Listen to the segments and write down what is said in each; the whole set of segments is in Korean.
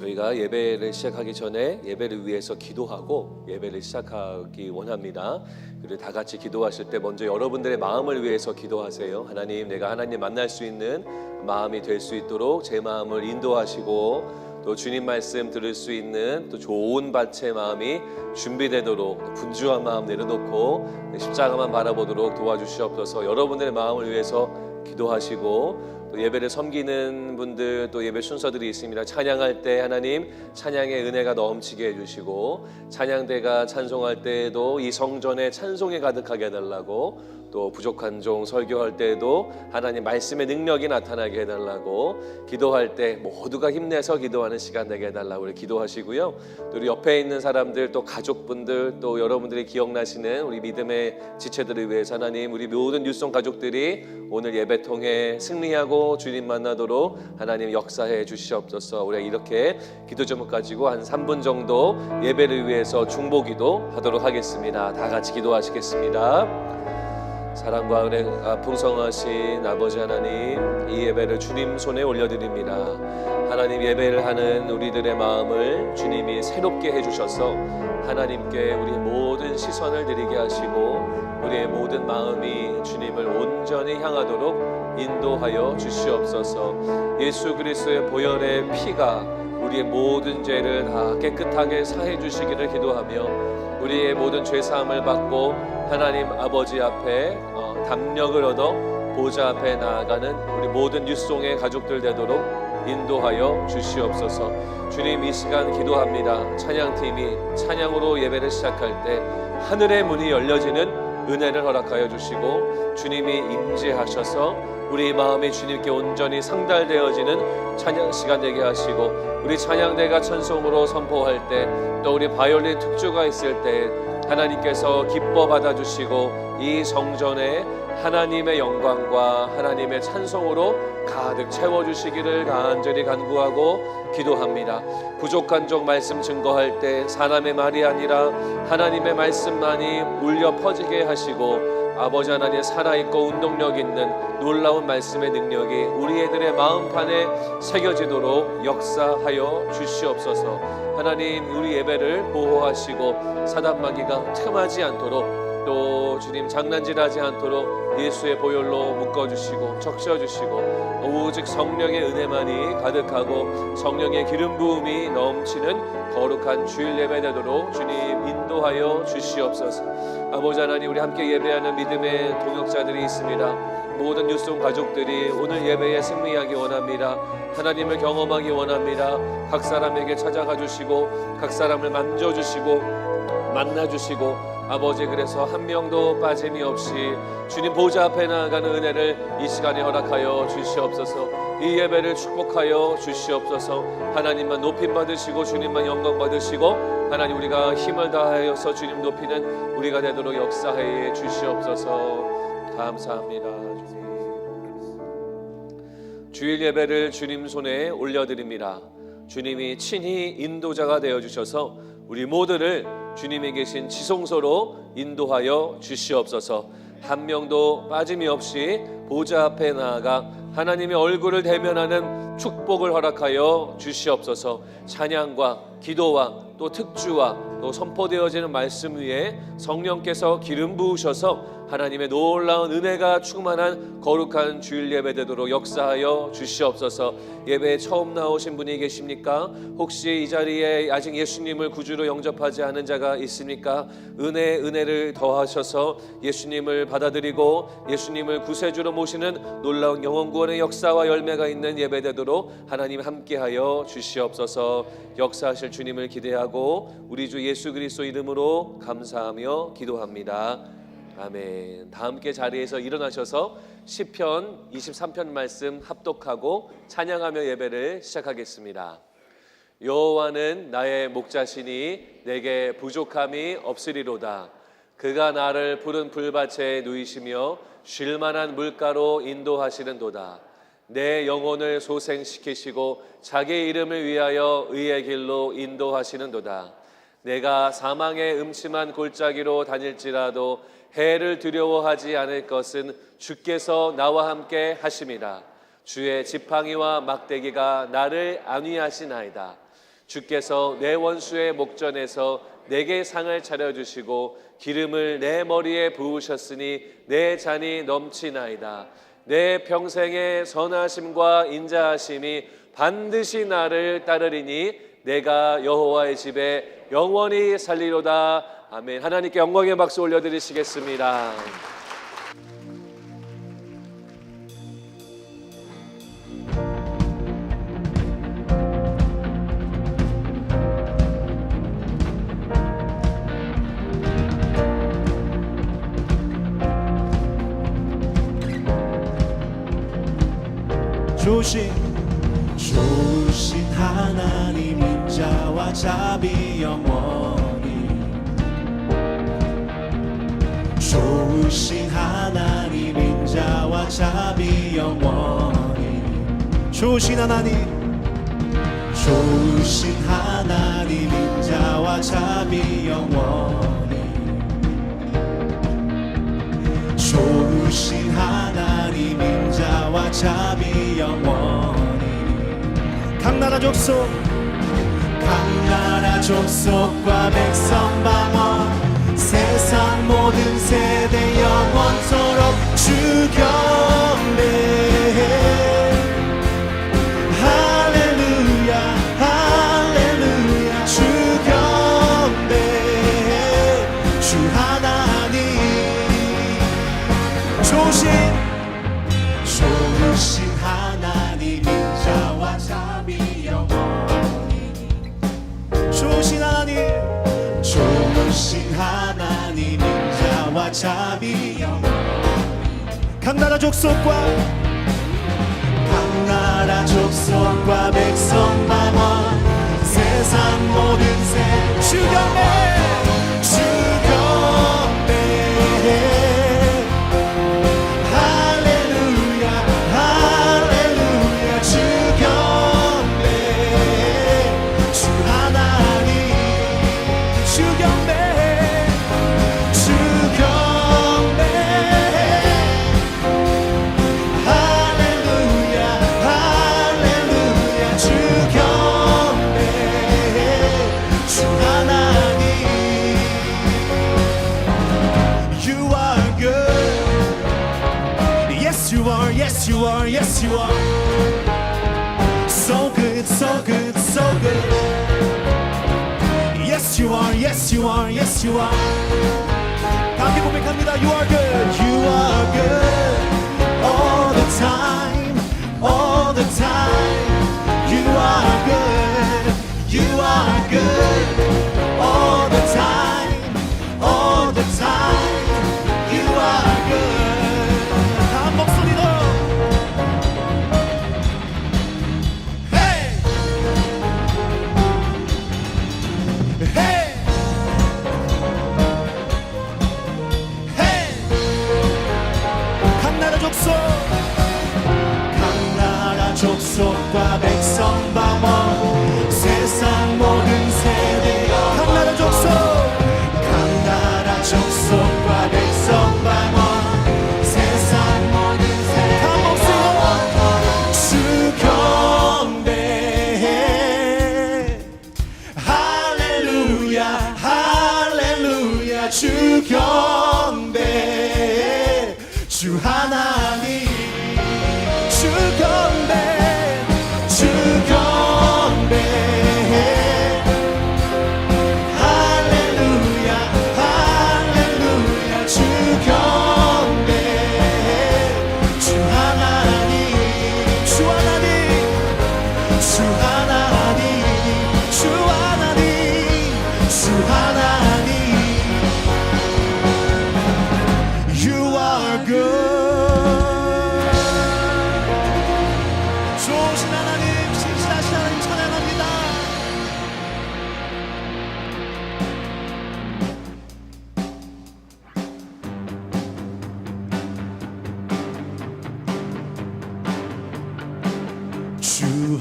저희가 예배를 시작하기 전에 예배를 위해서 기도하고 예배를 시작하기 원합니다. 그리고 다 같이 기도하실 때 먼저 여러분들의 마음을 위해서 기도하세요. 하나님, 내가 하나님 만날 수 있는 마음이 될 수 있도록 제 마음을 인도하시고, 또 주님 말씀 들을 수 있는 또 좋은 밭의 마음이 준비되도록, 분주한 마음 내려놓고 십자가만 바라보도록 도와주시옵소서. 여러분들의 마음을 위해서 기도하시고, 또 예배를 섬기는 분들, 또 예배 순서들이 있습니다. 찬양할 때 하나님 찬양의 은혜가 넘치게 해주시고, 찬양대가 찬송할 때에도 이 성전에 찬송이 가득하게 해달라고, 또 부족한 종 설교할 때에도 하나님 말씀의 능력이 나타나게 해달라고, 기도할 때 모두가 힘내서 기도하는 시간 되게 해달라고 우리 기도하시고요. 또 우리 옆에 있는 사람들, 또 가족분들, 또 여러분들이 기억나시는 우리 믿음의 지체들을 위해서 하나님, 우리 모든 뉴송 가족들이 오늘 예배 통해 승리하고 주님 만나도록 하나님 역사해 주시옵소서. 우리가 이렇게 기도 제목 가지고 한 3분 정도 예배를 위해서 중보기도 하도록 하겠습니다. 다 같이 기도하시겠습니다. 사랑과 은혜가 풍성하신 아버지 하나님, 이 예배를 주님 손에 올려드립니다. 하나님, 예배를 하는 우리들의 마음을 주님이 새롭게 해주셔서 하나님께 우리의 모든 시선을 드리게 하시고, 우리의 모든 마음이 주님을 온전히 향하도록 인도하여 주시옵소서. 예수 그리스도의 보혈의 피가 우리의 모든 죄를 다 깨끗하게 사해 주시기를 기도하며, 우리의 모든 죄사함을 받고 하나님 아버지 앞에 담력을 얻어 보좌 앞에 나아가는 우리 모든 뉴송의 가족들 되도록 인도하여 주시옵소서. 주님, 이 시간 기도합니다. 찬양팀이 찬양으로 예배를 시작할 때 하늘의 문이 열려지는 은혜를 허락하여 주시고, 주님이 임재하셔서 우리 마음이 주님께 온전히 상달되어지는 찬양 시간 되게 하시고, 우리 찬양대가 찬송으로 선포할 때, 또 우리 바이올린 특주가 있을 때 하나님께서 기뻐 받아주시고, 이 성전에 하나님의 영광과 하나님의 찬송으로 가득 채워주시기를 간절히 간구하고 기도합니다. 부족한 종 말씀 증거할 때 사람의 말이 아니라 하나님의 말씀만이 울려 퍼지게 하시고, 아버지 하나님 살아있고 운동력 있는 놀라운 말씀의 능력이 우리 애들의 마음판에 새겨지도록 역사하여 주시옵소서. 하나님, 우리 예배를 보호하시고 사단마귀가 틈하지 않도록, 또 주님 장난질하지 않도록 예수의 보혈로 묶어주시고 적셔주시고, 오직 성령의 은혜만이 가득하고 성령의 기름 부음이 넘치는 거룩한 주일 예배 되도록 주님 인도하여 주시옵소서. 아버지 하나님, 우리 함께 예배하는 믿음의 동역자들이 있습니다. 모든 뉴송 가족들이 오늘 예배에 승리하기 원합니다. 하나님을 경험하기 원합니다. 각 사람에게 찾아가 주시고, 각 사람을 만져주시고 만나주시고, 아버지, 그래서 한 명도 빠짐이 없이 주님 보좌 앞에 나아가는 은혜를 이 시간에 허락하여 주시옵소서. 이 예배를 축복하여 주시옵소서. 하나님만 높임 받으시고 주님만 영광 받으시고, 하나님 우리가 힘을 다하여서 주님 높이는 우리가 되도록 역사해 주시옵소서. 감사합니다. 주님, 주일 예배를 주님 손에 올려드립니다. 주님이 친히 인도자가 되어주셔서 우리 모두를 주님이 계신 지성소로 인도하여 주시옵소서. 한 명도 빠짐이 없이 보좌 앞에 나아가 하나님의 얼굴을 대면하는 축복을 허락하여 주시옵소서. 찬양과 기도와 또 특주와 또 선포되어지는 말씀 위에 성령께서 기름 부으셔서 하나님의 놀라운 은혜가 충만한 거룩한 주일 예배 되도록 역사하여 주시옵소서. 예배에 처음 나오신 분이 계십니까? 혹시 이 자리에 아직 예수님을 구주로 영접하지 않은 자가 있습니까? 은혜를 더하셔서 예수님을 받아들이고 예수님을 구세주로 모시는 놀라운 영혼 구원의 역사와 열매가 있는 예배 되도록 하나님 함께하여 주시옵소서. 역사하실 주님을 기대하고 우리 주 예수 그리스도 이름으로 감사하며 기도합니다. 아멘. 다 함께 자리에서 일어나셔서 시편 23편 말씀 합독하고 찬양하며 예배를 시작하겠습니다. 여호와는 나의 목자시니 내게 부족함이 없으리로다. 그가 나를 푸른 풀밭에 누이시며 쉴 만한 물가로 인도하시는도다. 내 영혼을 소생시키시고 자기 이름을 위하여 의의 길로 인도하시는도다. 내가 사망의 음침한 골짜기로 다닐지라도 해를 두려워하지 않을 것은 주께서 나와 함께 하심이라. 주의 지팡이와 막대기가 나를 안위하시나이다. 주께서 내 원수의 목전에서 내게 상을 차려주시고 기름을 내 머리에 부으셨으니 내 잔이 넘치나이다. 내 평생의 선하심과 인자하심이 반드시 나를 따르리니 내가 여호와의 집에 영원히 살리로다. 아멘. 하나님께 영광의 박수 올려드리시겠습니다. 좋으신 하나님 인자와 자비 영원히 좋으신 하나님 인자와 자비 영원히 좋으신 하나님 인자와 자비 영원히 좋으신 하나님 인자와 자비 영원히 각 나라 족속과 백성 방언 세상 모든 세대 영원토록 주 경배해 할렐루야 할렐루야 주 경배해 주 하나님 좋으신 하나님 인자와 자비 영원히 좋으신 하나님 인자와 자비 영원히 각 나라 족속과 백성 방언 세상 모든 세 주 경배해 Yes, you are. So good, so good, so good. Yes, you are. Yes, you are. Yes, you are. 다 함께 고백합니다. You are good. You are good. All the time. All the time. You are good. You are good. All the time. All the time. You are good. 다 목소리로. 족속과 백성 방언 세상 모든 세대 각 나라 족속과 백성 방언 세상 모든 세대 다 목소리로 주 경배해 할렐루야 할렐루야 주 경배해 주 하나님 주 경배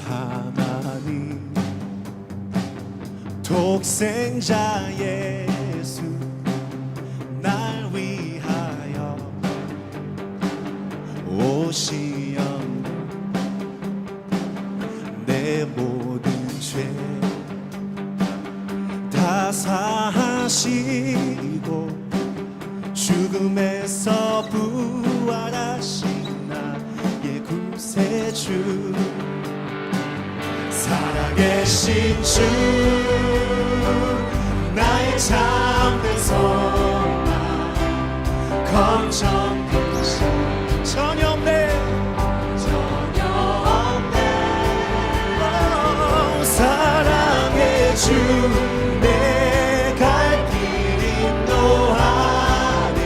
하나님 독생자 예수 날 위하여 오시었네 내 모든 죄 사시고 죽음에서 부활하신 나의 구세주 살아계신 주 나의 참된 소망 걱정 근심 전혀 없네 사랑의 주 내 갈 길 인도하니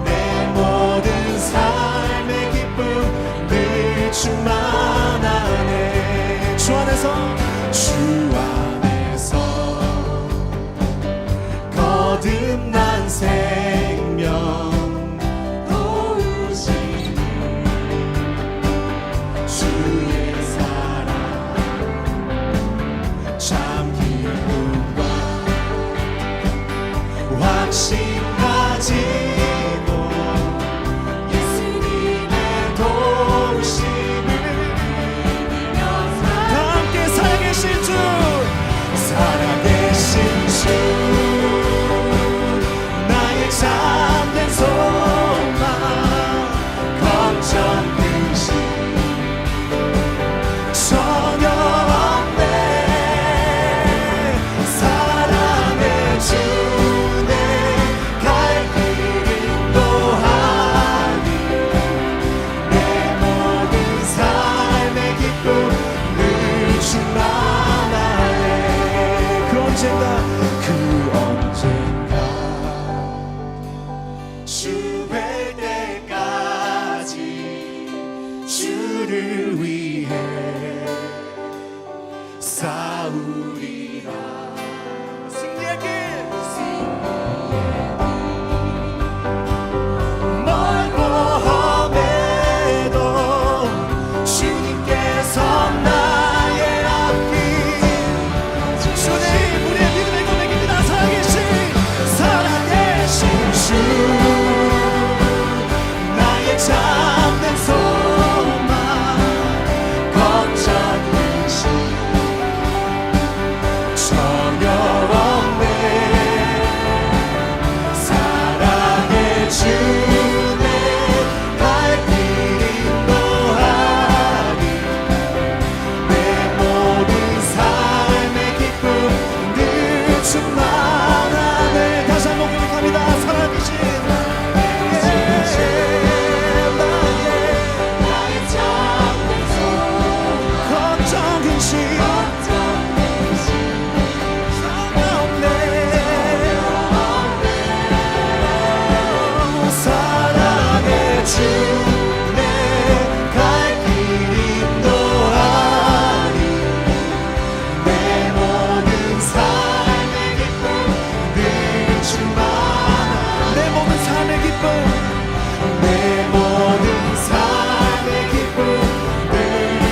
내 모든 삶의 기쁨 늘 충만하네 주 안에서 거듭난 생명 도우시니 주의 참 기쁨과 확신 가지고 예수님의 도우심을 믿으며 함께 살아계신 주 살아계신 주 나의 참된 소망 걱정 근심 전혀 그 언젠가 주 뵐 때까지 주를 위해 싸우리라 승리의 길 멀고 험해도 주님께서 나의 앞길 주님 우리의 믿음의 고백입니다 살아계신 주 나의 참된 소망 걱정 근심 전혀 없네 사랑의 주 내 갈 길 인도하니 내 모든 삶의 기쁨 늘 충만하네 다시 한번 고백합니다 살아계신 나의 참된 소망 걱정 근심 전혀 없네 사랑의 주 내 갈 길 인도하니 내 모든 삶의 기쁨 늘 충만한 내 모든 삶의 기쁨 내 모든 삶의 기쁨 늘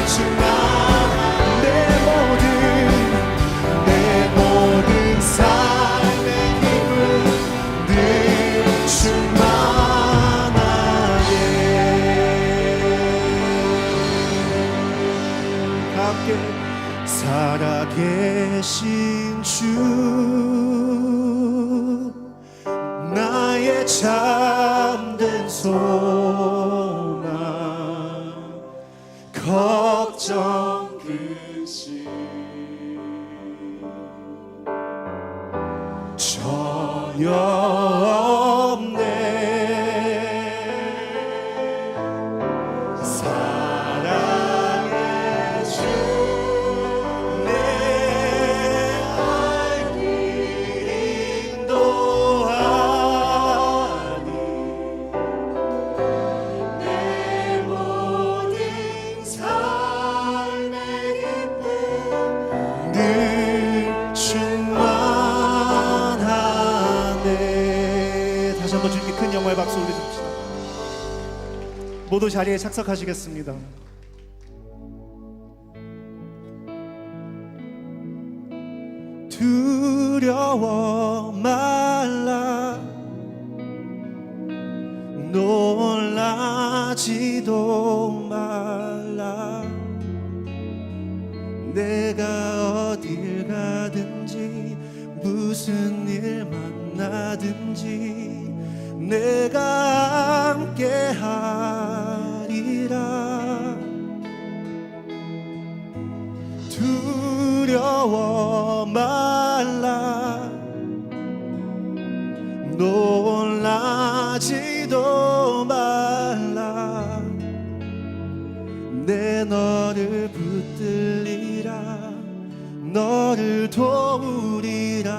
충만한 내 모든 삶의 기쁨 늘 충만하게 함께 살아계신 주 나의 참된 소망 걱정 근심 전혀 없네 사랑의 주 내 갈 길 인도하니 내 모든 삶의 기쁨 늘 충만하네 다시 한번 주님께 큰 영광의 박수 올려줍시다 모두 자리에 착석하시겠습니다 두려워 말라 놀라지도 말라 내가 어딜 가든지 무슨 일 만나든지 내가 함께 하리라. 두려워 말라 놀라지도 말라. 내 너를 붙들리라 너를 도우리라.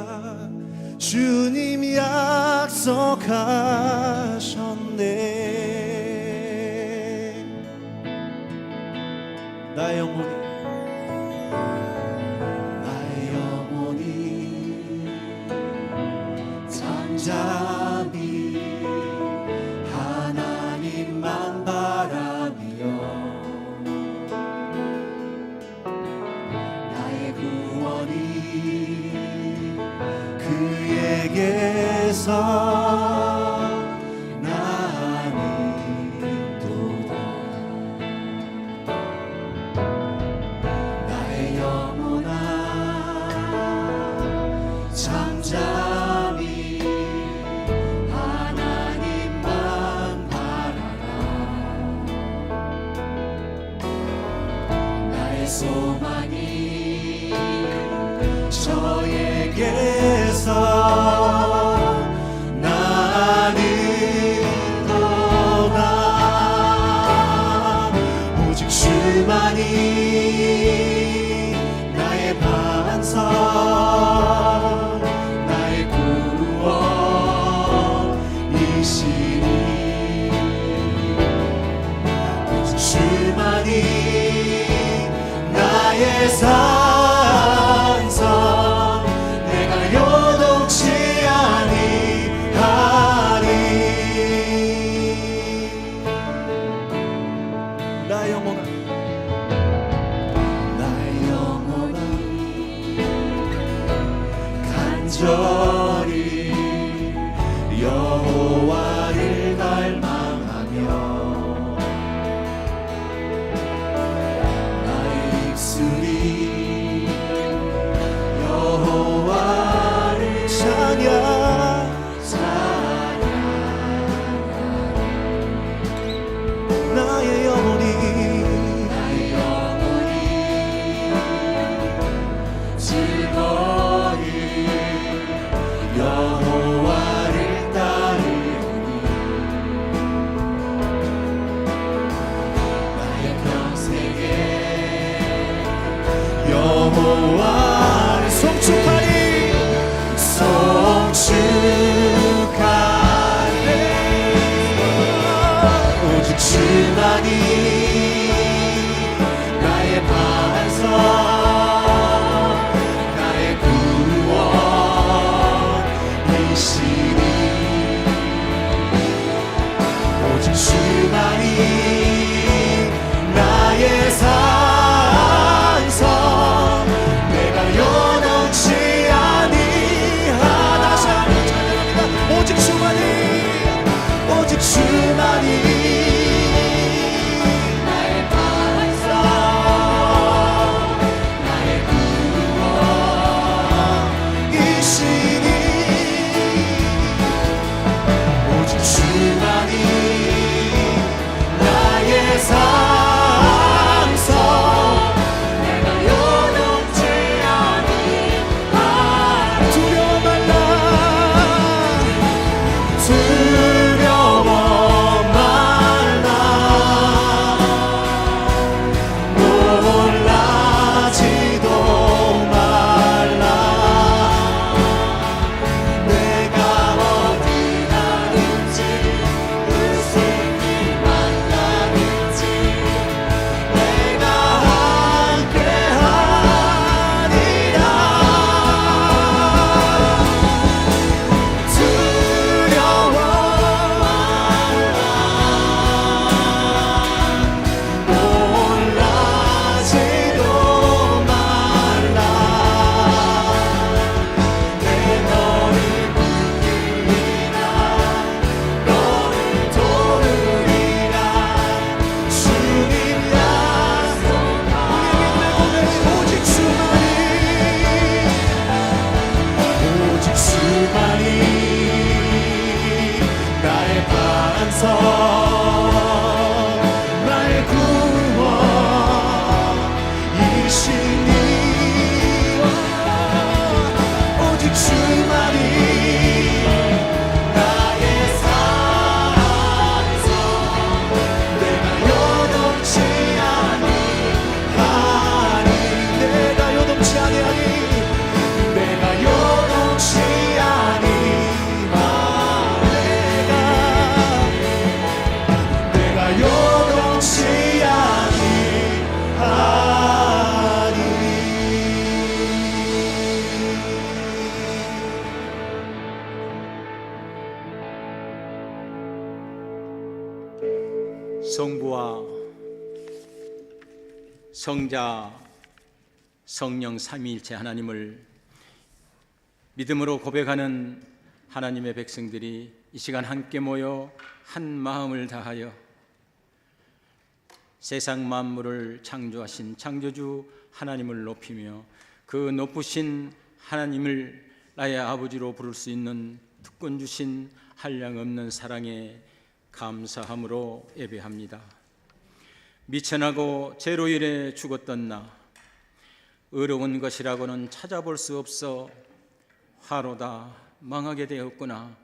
주님 약속하셨네. 나의 영혼이 잠잠히 하나님만 바라며 나의 구원이 그에게서 나니도다. 나의 영혼아 잠잠히 소망이 저에게서 나는도다. 오직 주만이 나의 반석 나의 구원이시니. 오직 주만이 나의 산성 내가 요동치 아니하리. 나의 영혼아 나의 영혼아 간절히 여호와를 갈망하며 여호와를 찬양 나의 영혼이 즐거이 여호와를 따르니. 나의 평생에 여호와를 송축하리 송축하리. 오직 주만이 나의 반석 나의 요동치 아니하니 내가 요동치 아니하 내가 요동치 성부와 성자 성령 삼위일체 하나님을 믿음으로 고백하는 하나님의 백성들이 이 시간 함께 모여 한 마음을 다하여 세상 만물을 창조하신 창조주 하나님을 높이며 그 높으신 하나님을 나의 아버지로 부를 수 있는 특권 주신 한량없는 사랑에 감사함으로 예배합니다. 미천하고 죄로 인해 죽었던 나, 의로운 것이라고는 찾아볼 수 없어 화로다 망하게 되었구나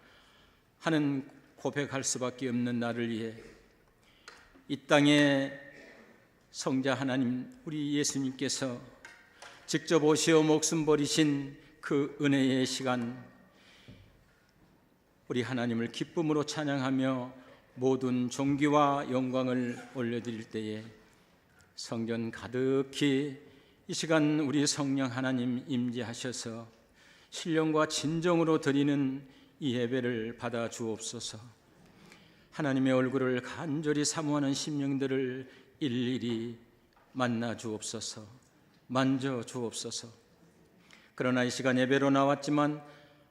하는 고백할 수밖에 없는 나를 위해 이 땅에 성자 하나님 우리 예수님께서 직접 오시어 목숨 버리신 그 은혜의 시간, 우리 하나님을 기쁨으로 찬양하며 모든 존귀와 영광을 올려드릴 때에 성전 가득히 이 시간 우리 성령 하나님 임재하셔서 신령과 진정으로 드리는 이 예배를 받아 주옵소서. 하나님의 얼굴을 간절히 사모하는 심령들을 일일이 만나 주옵소서. 만져 주옵소서. 그러나 이 시간 예배로 나왔지만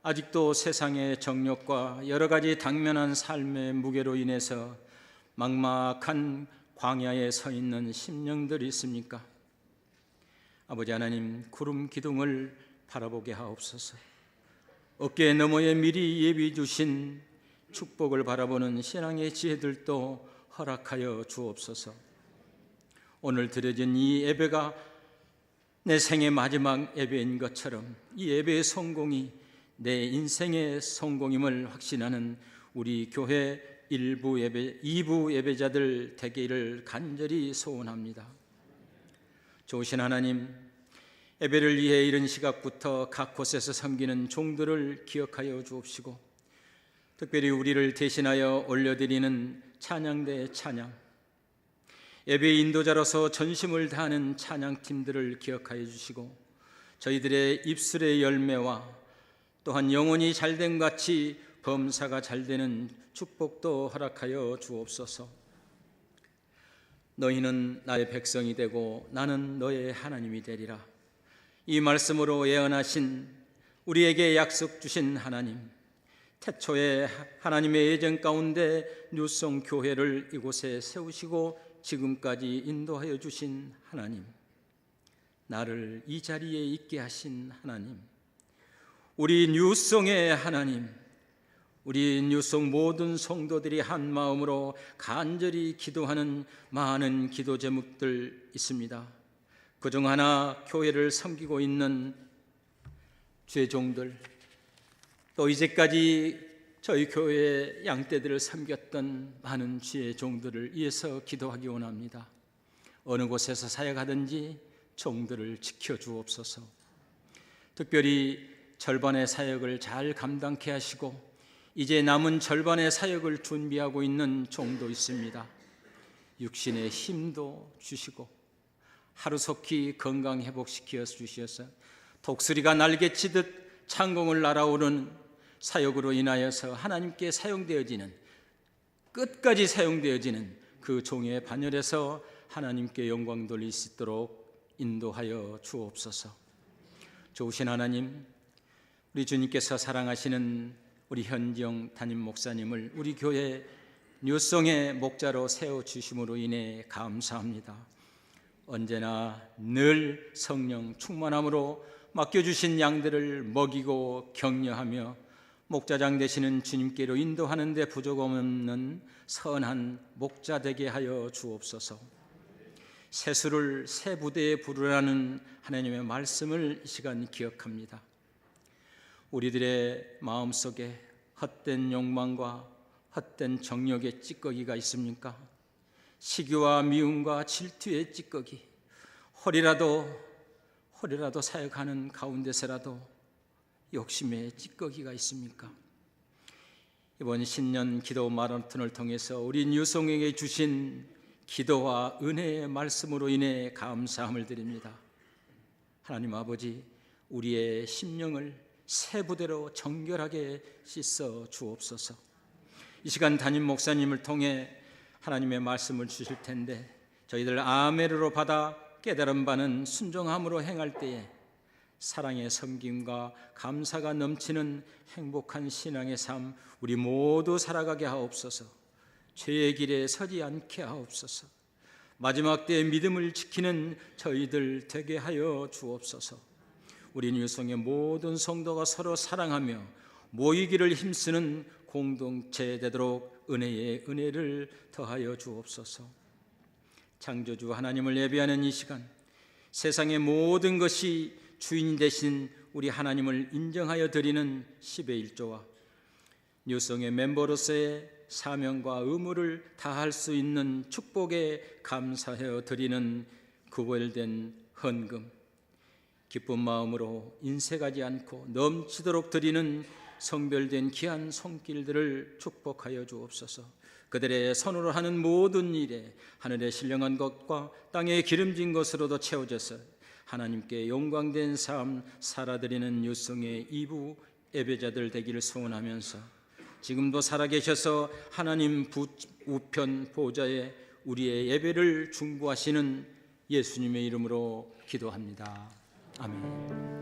아직도 세상의 정욕과 여러 가지 당면한 삶의 무게로 인해서 막막한 광야에 서 있는 심령들이 있습니까? 아버지 하나님, 구름 기둥을 바라보게 하옵소서. 어깨 너머에 미리 예비 주신 축복을 바라보는 신앙의 지혜들도 허락하여 주옵소서. 오늘 드려진 이 예배가 내 생의 마지막 예배인 것처럼 이 예배의 성공이 내 인생의 성공임을 확신하는 우리 교회 1부 예배, 2부 예배자들 되기를 간절히 소원합니다. 좋으신 하나님, 예배를 위해 이른 시각부터 각 곳에서 섬기는 종들을 기억하여 주옵시고, 특별히 우리를 대신하여 올려드리는 찬양대의 찬양, 예배 인도자로서 전심을 다하는 찬양팀들을 기억하여 주시고, 저희들의 입술의 열매와 또한 영혼이 잘됨 같이 범사가 잘되는 축복도 허락하여 주옵소서. 너희는 나의 백성이 되고 나는 너의 하나님이 되리라. 이 말씀으로 예언하신 우리에게 약속 주신 하나님, 태초에 하나님의 예정 가운데 뉴송 교회를 이곳에 세우시고 지금까지 인도하여 주신 하나님, 나를 이 자리에 있게 하신 하나님, 우리 뉴송의 하나님, 우리 뉴송 모든 성도들이 한 마음으로 간절히 기도하는 많은 기도 제목들 있습니다. 그중 하나 교회를 섬기고 있는 죄종들, 또 이제까지 저희 교회의 양떼들을 섬겼던 많은 죄종들을 위해서 기도하기 원합니다. 어느 곳에서 사역하든지 종들을 지켜주옵소서. 특별히 절반의 사역을 잘 감당케 하시고 이제 남은 절반의 사역을 준비하고 있는 종도 있습니다. 육신의 힘도 주시고 하루속히 건강 회복시켜 주셔서 독수리가 날개치듯 창공을 날아오르는 사역으로 인하여서 하나님께 사용되어지는, 끝까지 사용되어지는 그 종의 반열에서 하나님께 영광 돌릴 수 있도록 인도하여 주옵소서. 좋으신 하나님, 우리 주님께서 사랑하시는 우리 현지영 담임 목사님을 우리 교회 뉴송의 목자로 세워주심으로 인해 감사합니다. 언제나 늘 성령 충만함으로 맡겨주신 양들을 먹이고 격려하며 목자장 되시는 주님께로 인도하는 데 부족 없는 선한 목자 되게 하여 주옵소서. 세수를 새 부대에 부르라는 하나님의 말씀을 이 시간 기억합니다. 우리들의 마음속에 헛된 욕망과 헛된 정욕의 찌꺼기가 있습니까? 시기와 미움과 질투의 찌꺼기, 호래라도 사역하는 가운데서라도 욕심의 찌꺼기가 있습니까? 이번 신년 기도 마라톤을 통해서 우리 유송에게 주신 기도와 은혜의 말씀으로 인해 감사함을 드립니다. 하나님 아버지, 우리의 심령을 새 부대로 정결하게 씻어 주옵소서. 이 시간 담임 목사님을 통해 하나님의 말씀을 주실 텐데 저희들 아멘으로 받아 깨달음 받는 순종함으로 행할 때에 사랑의 섬김과 감사가 넘치는 행복한 신앙의 삶 우리 모두 살아가게 하옵소서. 죄의 길에 서지 않게 하옵소서. 마지막 때의 믿음을 지키는 저희들 되게 하여 주옵소서. 우리 뉴송의 모든 성도가 서로 사랑하며 모이기를 힘쓰는 공동체 되도록 은혜의 은혜를 더하여 주옵소서. 창조주 하나님을 예배하는 이 시간, 세상의 모든 것이 주인 되신 우리 하나님을 인정하여 드리는 10의 1조와 뉴송의 멤버로서의 사명과 의무를 다할 수 있는 축복에 감사하여 드리는 구별된 헌금, 기쁜 마음으로 인색하지 않고 넘치도록 드리는 성별된 귀한 손길들을 축복하여 주옵소서. 그들의 손으로 하는 모든 일에 하늘의 신령한 것과 땅의 기름진 것으로도 채워져서 하나님께 영광된 삶 살아드리는 유성의 이부 예배자들 되기를 소원하면서 지금도 살아계셔서 하나님 우편 보좌에 우리의 예배를 중보하시는 예수님의 이름으로 기도합니다. 아멘.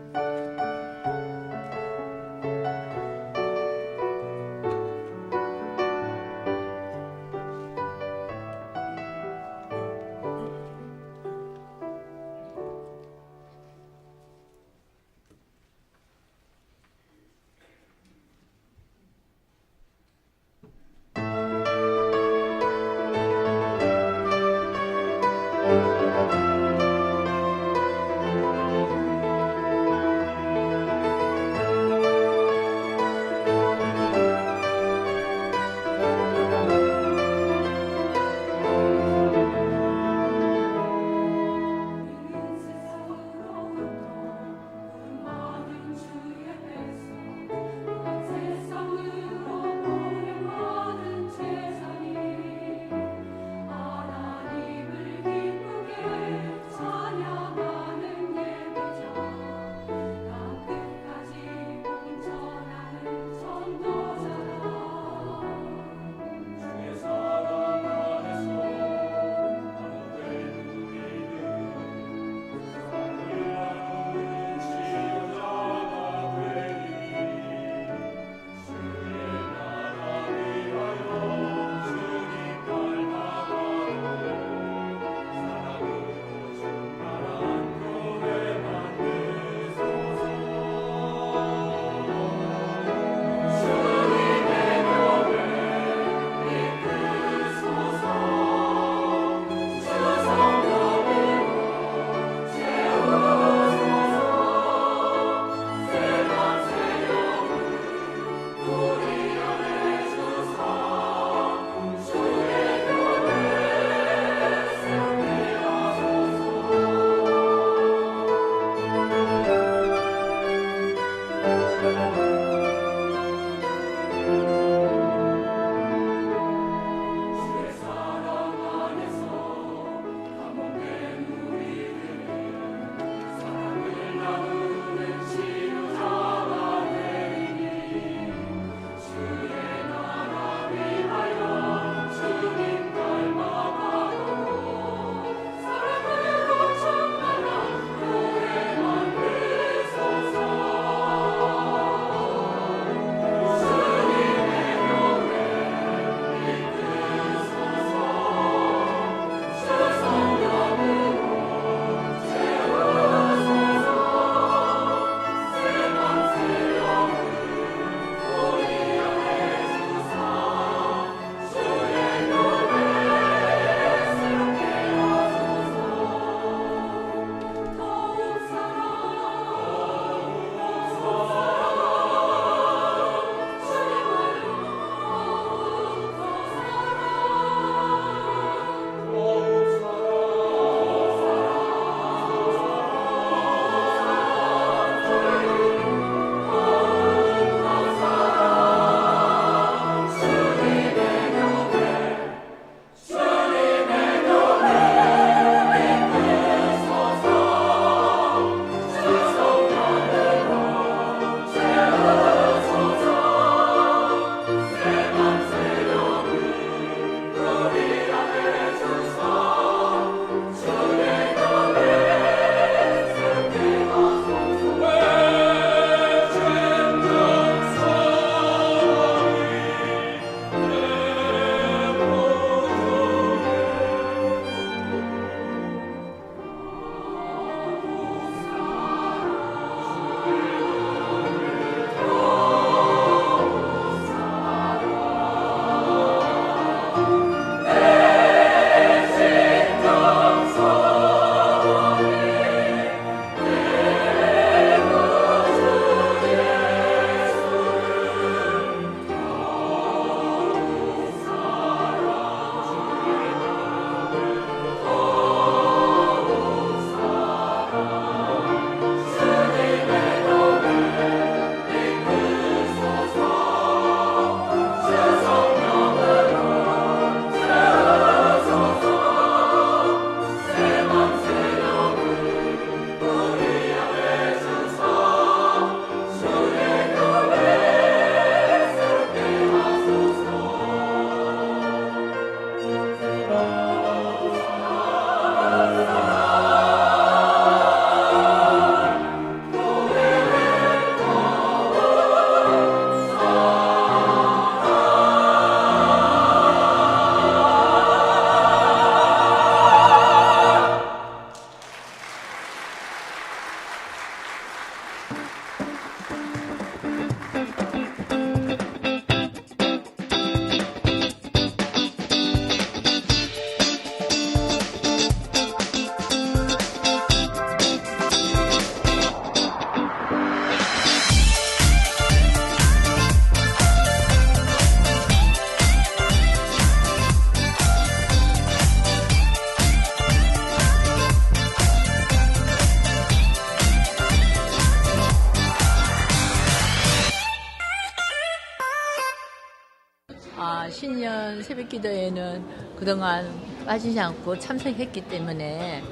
신년 새벽기도에는 그동안 빠지지 않고 참석했기 때문에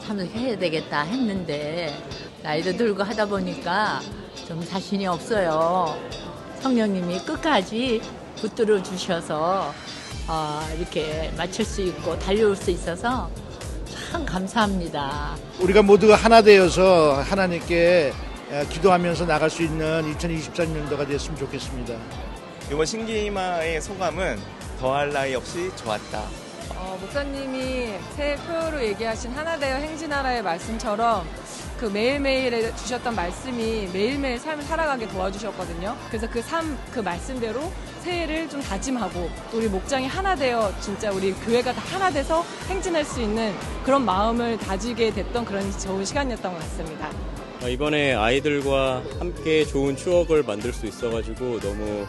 참석해야 되겠다 했는데 나이도 들고 하다 보니까 좀 자신이 없어요. 성령님이 끝까지 붙들어 주셔서 이렇게 마칠 수 있고 달려올 수 있어서 참 감사합니다. 우리가 모두가 하나 되어서 하나님께 기도하면서 나갈 수 있는 2023년도가 됐으면 좋겠습니다. 이번 신기마의 소감은 더할 나위 없이 좋았다. 목사님이 새해 표어로 얘기하신 하나되어 행진하라의 말씀처럼 그 매일매일에 주셨던 말씀이 매일매일 삶을 살아가게 도와주셨거든요. 그래서 그 말씀대로 새해를 좀 다짐하고 또 우리 목장이 하나 되어 진짜 우리 교회가 다 하나 돼서 행진할 수 있는 그런 마음을 다지게 됐던 그런 좋은 시간이었던 것 같습니다. 이번에 아이들과 함께 좋은 추억을 만들 수 있어가지고 너무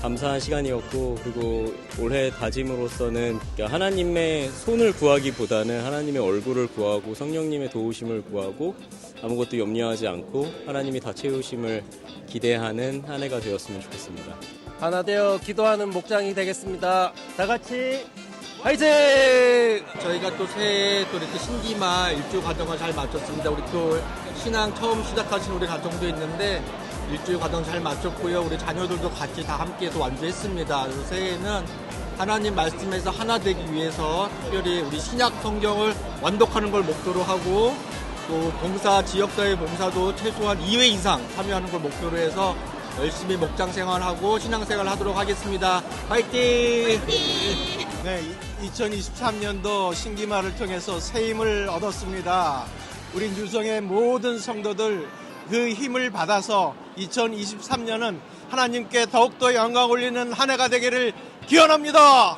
감사한 시간이었고, 그리고 올해 다짐으로서는 하나님의 손을 구하기보다는 하나님의 얼굴을 구하고 성령님의 도우심을 구하고 아무것도 염려하지 않고 하나님이 다 채우심을 기대하는 한 해가 되었으면 좋겠습니다. 하나 되어 기도하는 목장이 되겠습니다. 다 같이 화이팅! 저희가 또 새해 또 이렇게 신기마 일주 과정을 잘 마쳤습니다. 우리 또 신앙 처음 시작하신 우리 가정도 있는데 일주일 과정 잘 마쳤고요. 우리 자녀들도 같이 다 함께해서 완주했습니다. 그래서 새해에는 하나님 말씀에서 하나 되기 위해서 특별히 우리 신약 성경을 완독하는 걸 목표로 하고 또 봉사, 지역사회 봉사도 최소한 2회 이상 참여하는 걸 목표로 해서 열심히 목장 생활하고 신앙생활 하도록 하겠습니다. 화이팅! 네, 2023년도 신기마를 통해서 새 힘을 얻었습니다. 우리 유성의 모든 성도들 그 힘을 받아서 2023년은 하나님께 더욱더 영광 올리는 한 해가 되기를 기원합니다.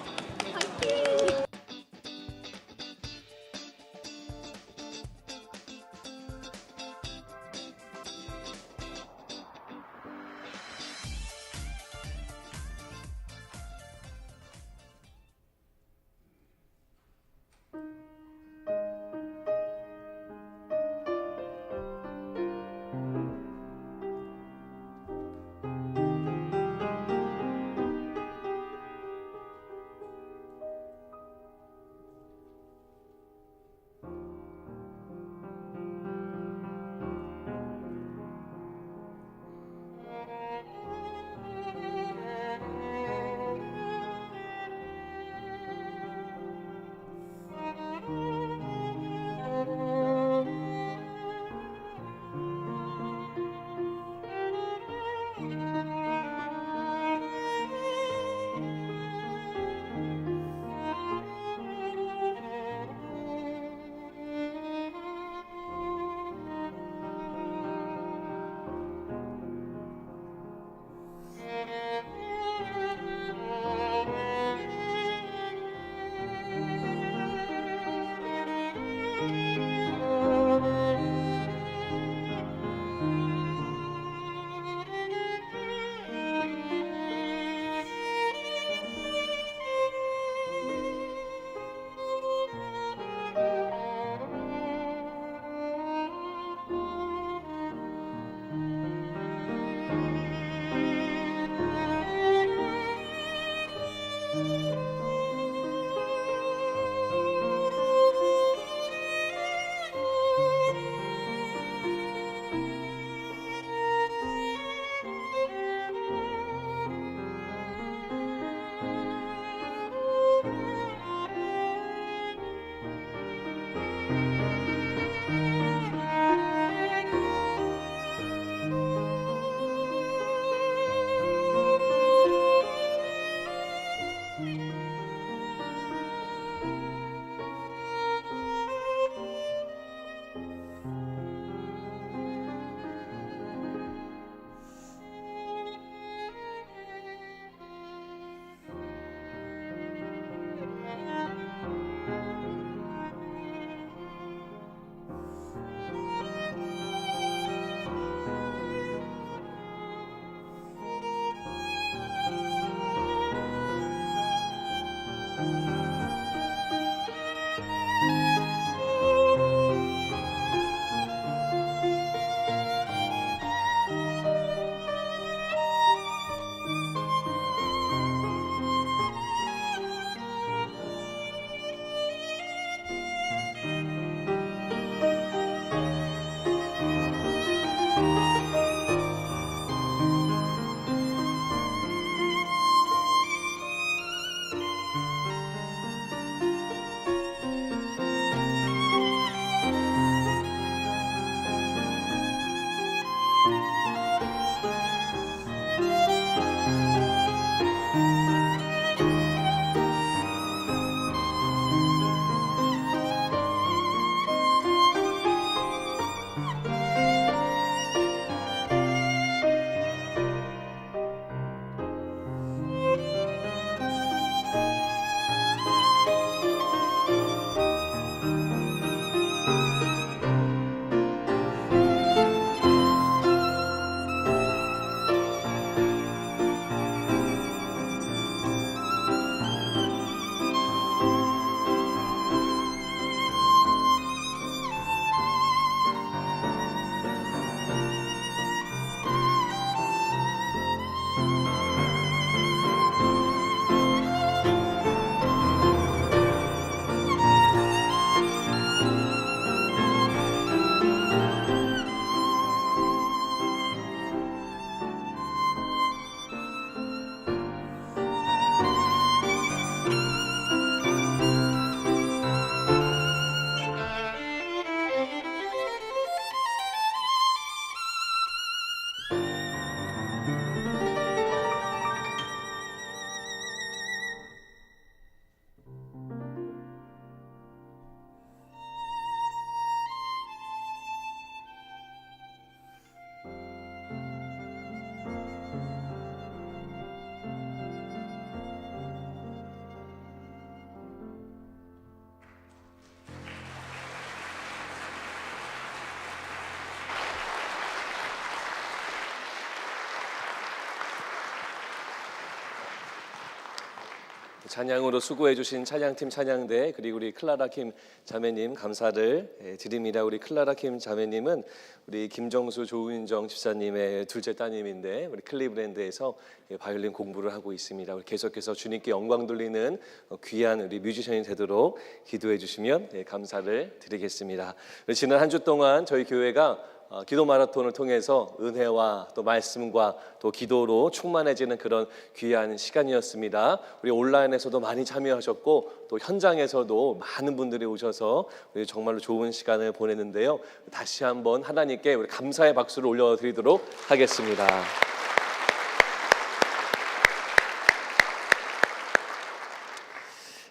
찬양으로 수고해 주신 찬양팀 찬양대 그리고 우리 클라라 킴 자매님 감사를 드립니다. 우리 클라라 킴 자매님은 우리 김정수 조은정 집사님의 둘째 따님인데 우리 클리브랜드에서 바이올린 공부를 하고 있습니다. 우리 계속해서 주님께 영광 돌리는 귀한 우리 뮤지션이 되도록 기도해 주시면 감사를 드리겠습니다. 지난 한 주 동안 저희 교회가 기도 마라톤을 통해서 은혜와 또 말씀과 또 기도로 충만해지는 그런 귀한 시간이었습니다. 우리 온라인에서도 많이 참여하셨고 또 현장에서도 많은 분들이 오셔서 우리 정말로 좋은 시간을 보냈는데요. 다시 한번 하나님께 우리 감사의 박수를 올려드리도록 하겠습니다.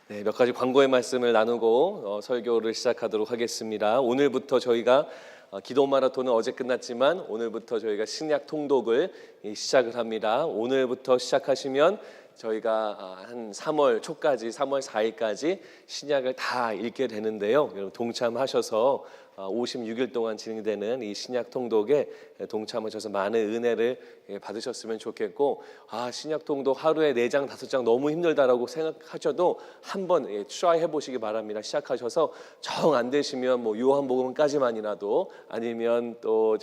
네, 몇 가지 광고의 말씀을 나누고 설교를 시작하도록 하겠습니다. 오늘부터 저희가 기도 마라톤은 어제 끝났지만 오늘부터 저희가 신약 통독을 시작을 합니다. 오늘부터 시작하시면 저희가 한 3월 초까지 3월 4일까지 신약을 다 읽게 되는데요. 여러분 동참하셔서 56일 동안 진행되는 이 신약 통독에 동참하셔서 많은 은혜를 받으셨으면 좋겠고 신약 통독 하루에 4장 5장 너무 힘들다라고 생각하셔도 한번 try 해보시기 바랍니다. 시작하셔서 정 안 되시면 뭐 요한복음까지만이라도 아니면 또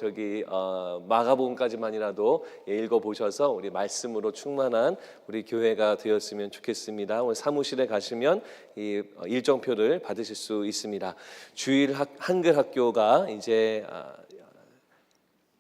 마가복음까지만이라도 읽어보셔서 우리 말씀으로 충만한 우리 교회가 되었으면 좋겠습니다. 오늘 사무실에 가시면 이 일정표를 받으실 수 있습니다. 주일 한글 학교가 이제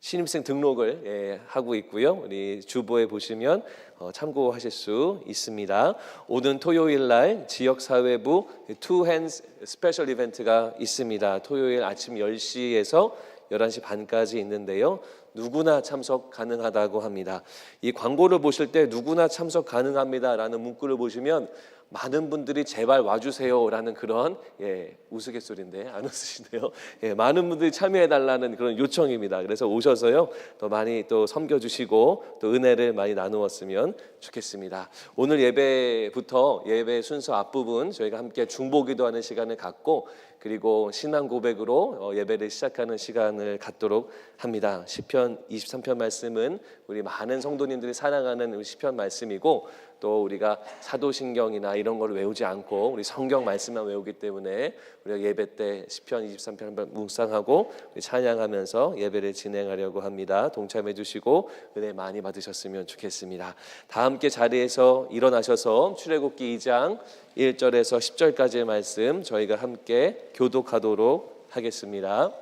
신입생 등록을 하고 있고요. 우리 주보에 보시면 참고하실 수 있습니다. 오는 토요일 날 지역사회부 Two Hands 스페셜 이벤트가 있습니다. 토요일 아침 10시에서 11시 반까지 있는데요. 누구나 참석 가능하다고 합니다. 이 광고를 보실 때 누구나 참석 가능합니다라는 문구를 보시면 많은 분들이 제발 와주세요라는 그런 우스갯소리인데 안 웃으시네요. 많은 분들이 참여해달라는 그런 요청입니다. 그래서 오셔서요 더 많이 또 섬겨주시고 또 은혜를 많이 나누었으면 좋겠습니다. 오늘 예배부터 예배 순서 앞부분 저희가 함께 중보기도하는 시간을 갖고 그리고 신앙 고백으로 예배를 시작하는 시간을 갖도록 합니다. 시편 23편 말씀은 우리 많은 성도님들이 사랑하는 시편 말씀이고 또 우리가 사도신경이나 이런 걸 외우지 않고 우리 성경 말씀만 외우기 때문에 우리가 예배 때 시편 23편 한번 묵상하고 찬양하면서 예배를 진행하려고 합니다. 동참해 주시고 은혜 많이 받으셨으면 좋겠습니다. 다 함께 자리에서 일어나셔서 출애굽기 2장 1절에서 10절까지의 말씀 저희가 함께 교독하도록 하겠습니다.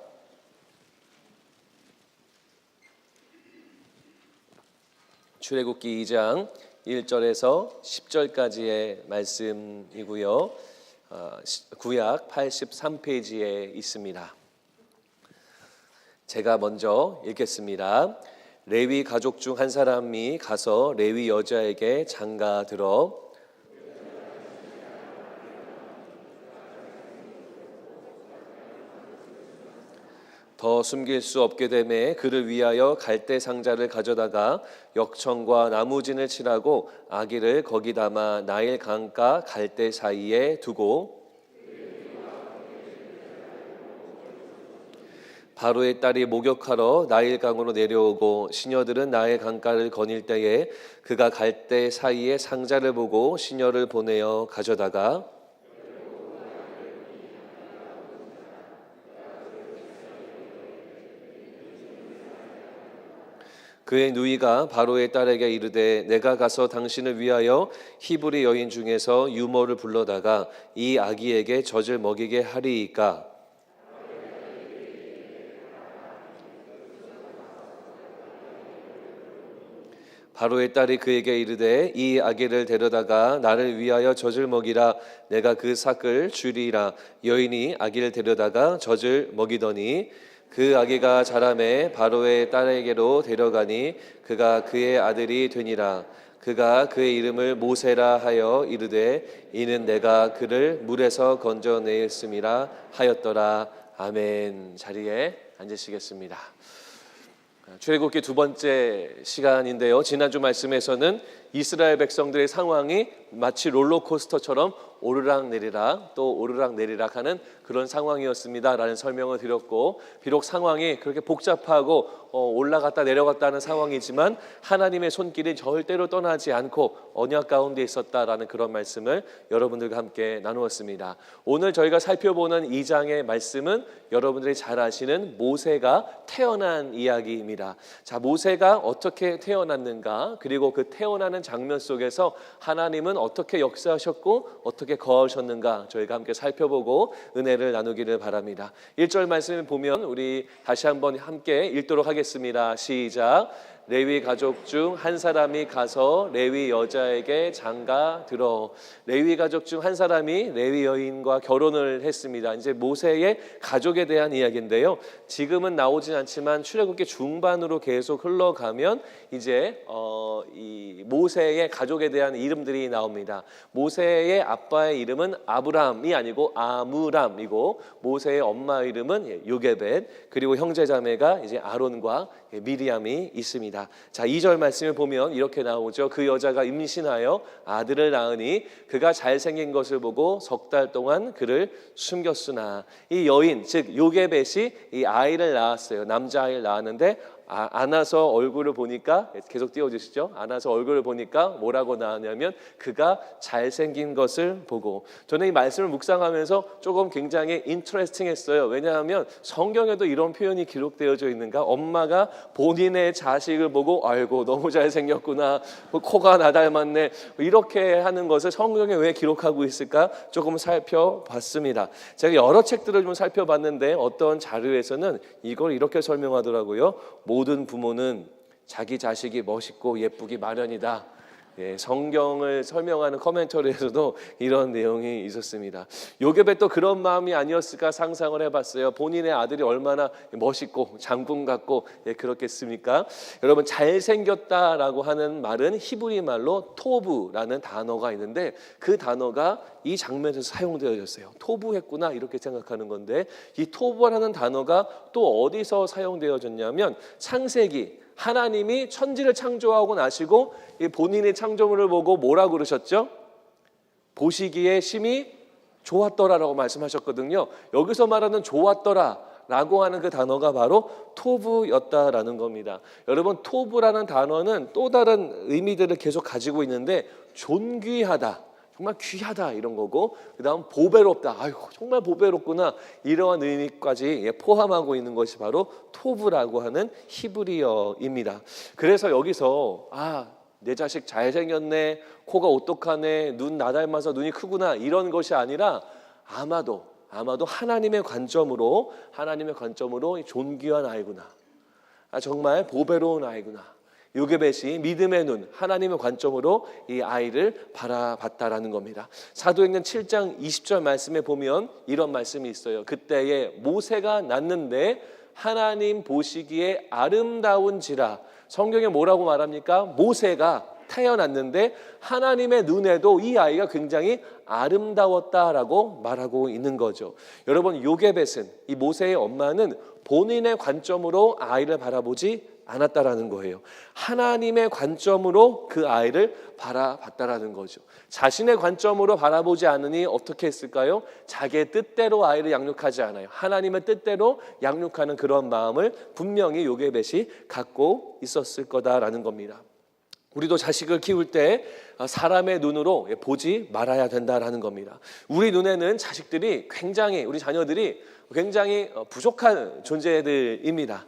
출애굽기 2장 1절에서 10절까지의 말씀이고요. 구약 83페이지에 있습니다. 제가 먼저 읽겠습니다. 레위 가족 중 한 사람이 가서 레위 여자에게 장가 들어 더 숨길 수 없게 되매 그를 위하여 갈대 상자를 가져다가 역청과 나무진을 칠하고 아기를 거기 담아 나일 강가 갈대 사이에 두고 바로의 딸이 목욕하러 나일강으로 내려오고 시녀들은 나일 강가를 거닐 때에 그가 갈대 사이에 상자를 보고 시녀를 보내어 가져다가 그의 누이가 바로의 딸에게 이르되 내가 가서 당신을 위하여 히브리 여인 중에서 유모를 불러다가 이 아기에게 젖을 먹이게 하리이까. 바로의 딸이 그에게 이르되 이 아기를 데려다가 나를 위하여 젖을 먹이라. 내가 그 삭을 주리라. 여인이 아기를 데려다가 젖을 먹이더니 그 아기가 자라매 바로의 딸에게로 데려가니 그가 그의 아들이 되니라. 그가 그의 이름을 모세라 하여 이르되 이는 내가 그를 물에서 건져내었음이라 하였더라. 아멘. 자리에 앉으시겠습니다. 출애굽기 두 번째 시간인데요. 지난주 말씀에서는 이스라엘 백성들의 상황이 마치 롤러코스터처럼 오르락내리락 또 오르락내리락 하는 그런 상황이었습니다 라는 설명을 드렸고, 비록 상황이 그렇게 복잡하고 올라갔다 내려갔다 하는 상황이지만 하나님의 손길이 절대로 떠나지 않고 언약 가운데 있었다라는 그런 말씀을 여러분들과 함께 나누었습니다. 오늘 저희가 살펴보는 2장의 말씀은 여러분들이 잘 아시는 모세가 태어난 이야기입니다. 자, 모세가 어떻게 태어났는가, 그리고 그 태어나는 장면 속에서 하나님은 어떻게 역사하셨고 어떻게 거하셨는가 저희가 함께 살펴보고 은혜를 나누기를 바랍니다. 1절 말씀을 보면 우리 다시 한번 함께 읽도록 하겠습니다. 시작. 레위 가족 중 한 사람이 가서 레위 여자에게 장가 들어. 레위 가족 중 한 사람이 레위 여인과 결혼을 했습니다. 이제 모세의 가족에 대한 이야기인데요. 지금은 나오진 않지만 출애굽기 중반으로 계속 흘러가면 이제 이 모세의 가족에 대한 이름들이 나옵니다. 모세의 아빠의 이름은 아브람이 아니고 아므람이고, 모세의 엄마 이름은 요게벳, 그리고 형제자매가 이제 아론과 미리암이 있습니다. 자, 2절 말씀을 보면 이렇게 나오죠. 그 여자가 임신하여 아들을 낳으니 그가 잘생긴 것을 보고 석 달 동안 그를 숨겼으나. 이 여인 즉 요게벳이 이 아이를 낳았어요. 남자아이를 낳았는데 안아서 얼굴을 보니까, 계속 띄워주시죠. 안아서 얼굴을 보니까 뭐라고 나왔냐면 그가 잘생긴 것을 보고. 저는 이 말씀을 묵상하면서 조금 굉장히 인터레스팅했어요. 왜냐하면 성경에도 이런 표현이 기록되어져 있는가. 엄마가 본인의 자식을 보고 아이고 너무 잘생겼구나, 코가 나 닮았네, 이렇게 하는 것을 성경에 왜 기록하고 있을까 조금 살펴봤습니다. 제가 여러 책들을 좀 살펴봤는데 어떤 자료에서는 이걸 이렇게 설명하더라고요. 모든 부모는 자기 자식이 멋있고 예쁘기 마련이다. 성경을 설명하는 커멘터리에서도 이런 내용이 있었습니다. 요게벳도 그런 마음이 아니었을까 상상을 해봤어요. 본인의 아들이 얼마나 멋있고 장군 같고 그렇겠습니까? 여러분, 잘생겼다라고 하는 말은 히브리 말로 토브라는 단어가 있는데 그 단어가 이 장면에서 사용되어졌어요. 토브했구나 이렇게 생각하는 건데, 이 토브라는 단어가 또 어디서 사용되어졌냐면 창세기, 하나님이 천지를 창조하고 나시고 본인의 창조물을 보고 뭐라고 그러셨죠? 보시기에 심히 좋았더라라고 말씀하셨거든요. 여기서 말하는 좋았더라 라고 하는 그 단어가 바로 토브였다라는 겁니다. 여러분, 토브라는 단어는 또 다른 의미들을 계속 가지고 있는데 존귀하다, 정말 귀하다 이런 거고, 그 다음 보배롭다, 아이고 정말 보배롭구나, 이러한 의미까지 포함하고 있는 것이 바로 토브라고 하는 히브리어입니다. 그래서 여기서 내 자식 잘생겼네, 코가 오똑하네, 눈 나 닮아서 눈이 크구나, 이런 것이 아니라 아마도 하나님의 관점으로 존귀한 아이구나, 정말 보배로운 아이구나, 요게벳이 믿음의 눈, 하나님의 관점으로 이 아이를 바라봤다라는 겁니다. 사도행전 7장 20절 말씀에 보면 이런 말씀이 있어요. 그때에 모세가 낳는데 하나님 보시기에 아름다운지라. 성경에 뭐라고 말합니까? 모세가 태어났는데 하나님의 눈에도 이 아이가 굉장히 아름다웠다라고 말하고 있는 거죠. 여러분, 요게벳은, 이 모세의 엄마는 본인의 관점으로 아이를 바라보지 않았다라는 거예요. 하나님의 관점으로 그 아이를 바라봤다라는 거죠. 자신의 관점으로 바라보지 않으니 어떻게 했을까요? 자기의 뜻대로 아이를 양육하지 않아요. 하나님의 뜻대로 양육하는 그런 마음을 분명히 요게벳이 갖고 있었을 거다라는 겁니다. 우리도 자식을 키울 때 사람의 눈으로 보지 말아야 된다라는 겁니다. 우리 눈에는 자식들이 굉장히, 우리 자녀들이 굉장히 부족한 존재들입니다.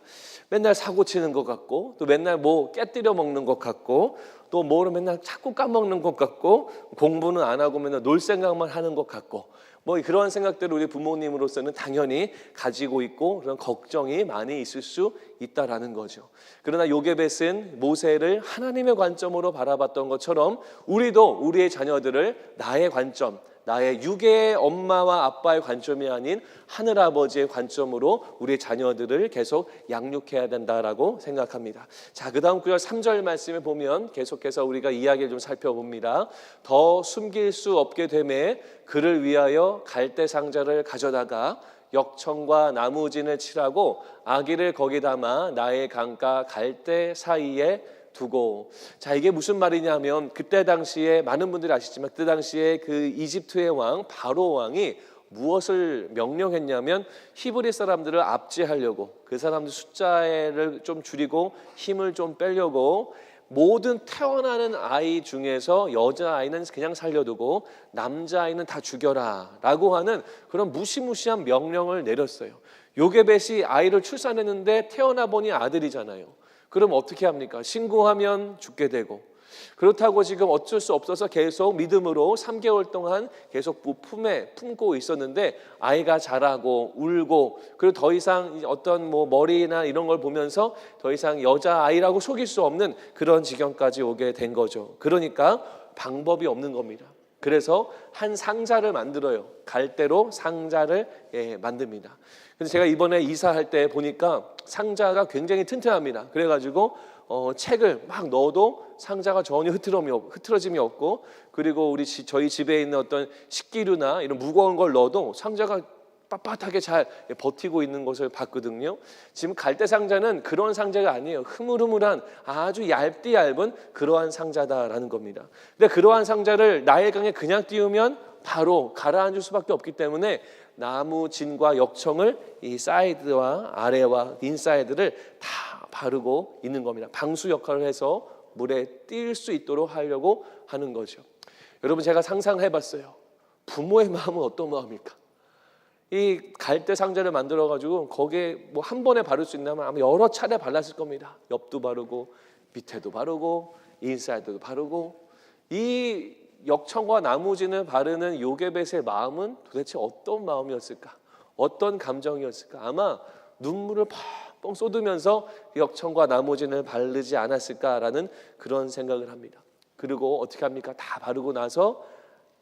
맨날 사고 치는 것 같고, 또 맨날 뭐 깨뜨려 먹는 것 같고, 또 뭐를 맨날 자꾸 까먹는 것 같고, 공부는 안 하고 맨날 놀 생각만 하는 것 같고, 뭐 그런 생각들을 우리 부모님으로서는 당연히 가지고 있고 그런 걱정이 많이 있을 수 있다라는 거죠. 그러나 요게벳은 모세를 하나님의 관점으로 바라봤던 것처럼 우리도 우리의 자녀들을 나의 관점, 나의 육의 엄마와 아빠의 관점이 아닌 하늘아버지의 관점으로 우리의 자녀들을 계속 양육해야 된다라고 생각합니다. 자, 그 다음 구절 3절 말씀을 보면 계속해서 우리가 이야기를 좀 살펴봅니다. 더 숨길 수 없게 되매 그를 위하여 갈대 상자를 가져다가 역청과 나무진을 칠하고 아기를 거기 담아 나의 강가 갈대 사이에 두고. 자, 이게 무슨 말이냐면 그때 당시에 많은 분들이 아시지만 그때 당시에 그 이집트의 왕 바로 왕이 무엇을 명령했냐면 히브리 사람들을 압제하려고, 그 사람들 숫자를 좀 줄이고 힘을 좀 빼려고 모든 태어나는 아이 중에서 여자아이는 그냥 살려두고 남자아이는 다 죽여라 라고 하는 그런 무시무시한 명령을 내렸어요. 요게벳이 아이를 출산했는데 태어나 보니 아들이잖아요. 그럼 어떻게 합니까? 신고하면 죽게 되고, 그렇다고 지금 어쩔 수 없어서 계속 믿음으로 3개월 동안 계속 품에 품고 있었는데 아이가 자라고 울고, 그리고 더 이상 어떤 뭐 머리나 이런 걸 보면서 더 이상 여자아이라고 속일 수 없는 그런 지경까지 오게 된 거죠. 그러니까 방법이 없는 겁니다. 그래서 한 상자를 만들어요. 갈대로 상자를 만듭니다. 그래서 제가 이번에 이사할 때 보니까 상자가 굉장히 튼튼합니다. 그래가지고 책을 막 넣어도 상자가 전혀 흐트러짐이 없고, 그리고 저희 집에 있는 어떤 식기류나 이런 무거운 걸 넣어도 상자가 빳빳하게 잘 버티고 있는 것을 봤거든요. 지금 갈대 상자는 그런 상자가 아니에요. 흐물흐물한 아주 얇은 그러한 상자다라는 겁니다. 근데 그러한 상자를 나일강에 그냥 띄우면 바로 가라앉을 수밖에 없기 때문에 나무 진과 역청을 이 사이드와 아래와 인사이드를 다 바르고 있는 겁니다. 방수 역할을 해서 물에 뛸 수 있도록 하려고 하는 거죠. 여러분, 제가 상상해봤어요. 부모의 마음은 어떤 마음일까? 이 갈대 상자를 만들어 가지고 거기에 뭐 한 번에 바를 수 있냐면 아마 여러 차례 발랐을 겁니다. 옆도 바르고 밑에도 바르고 인사이드도 바르고. 이 역청과 나무진을 바르는 요게벳의 마음은 도대체 어떤 마음이었을까? 어떤 감정이었을까? 아마 눈물을 펑펑 쏟으면서 역청과 나무진을 바르지 않았을까라는 그런 생각을 합니다. 그리고 어떻게 합니까? 다 바르고 나서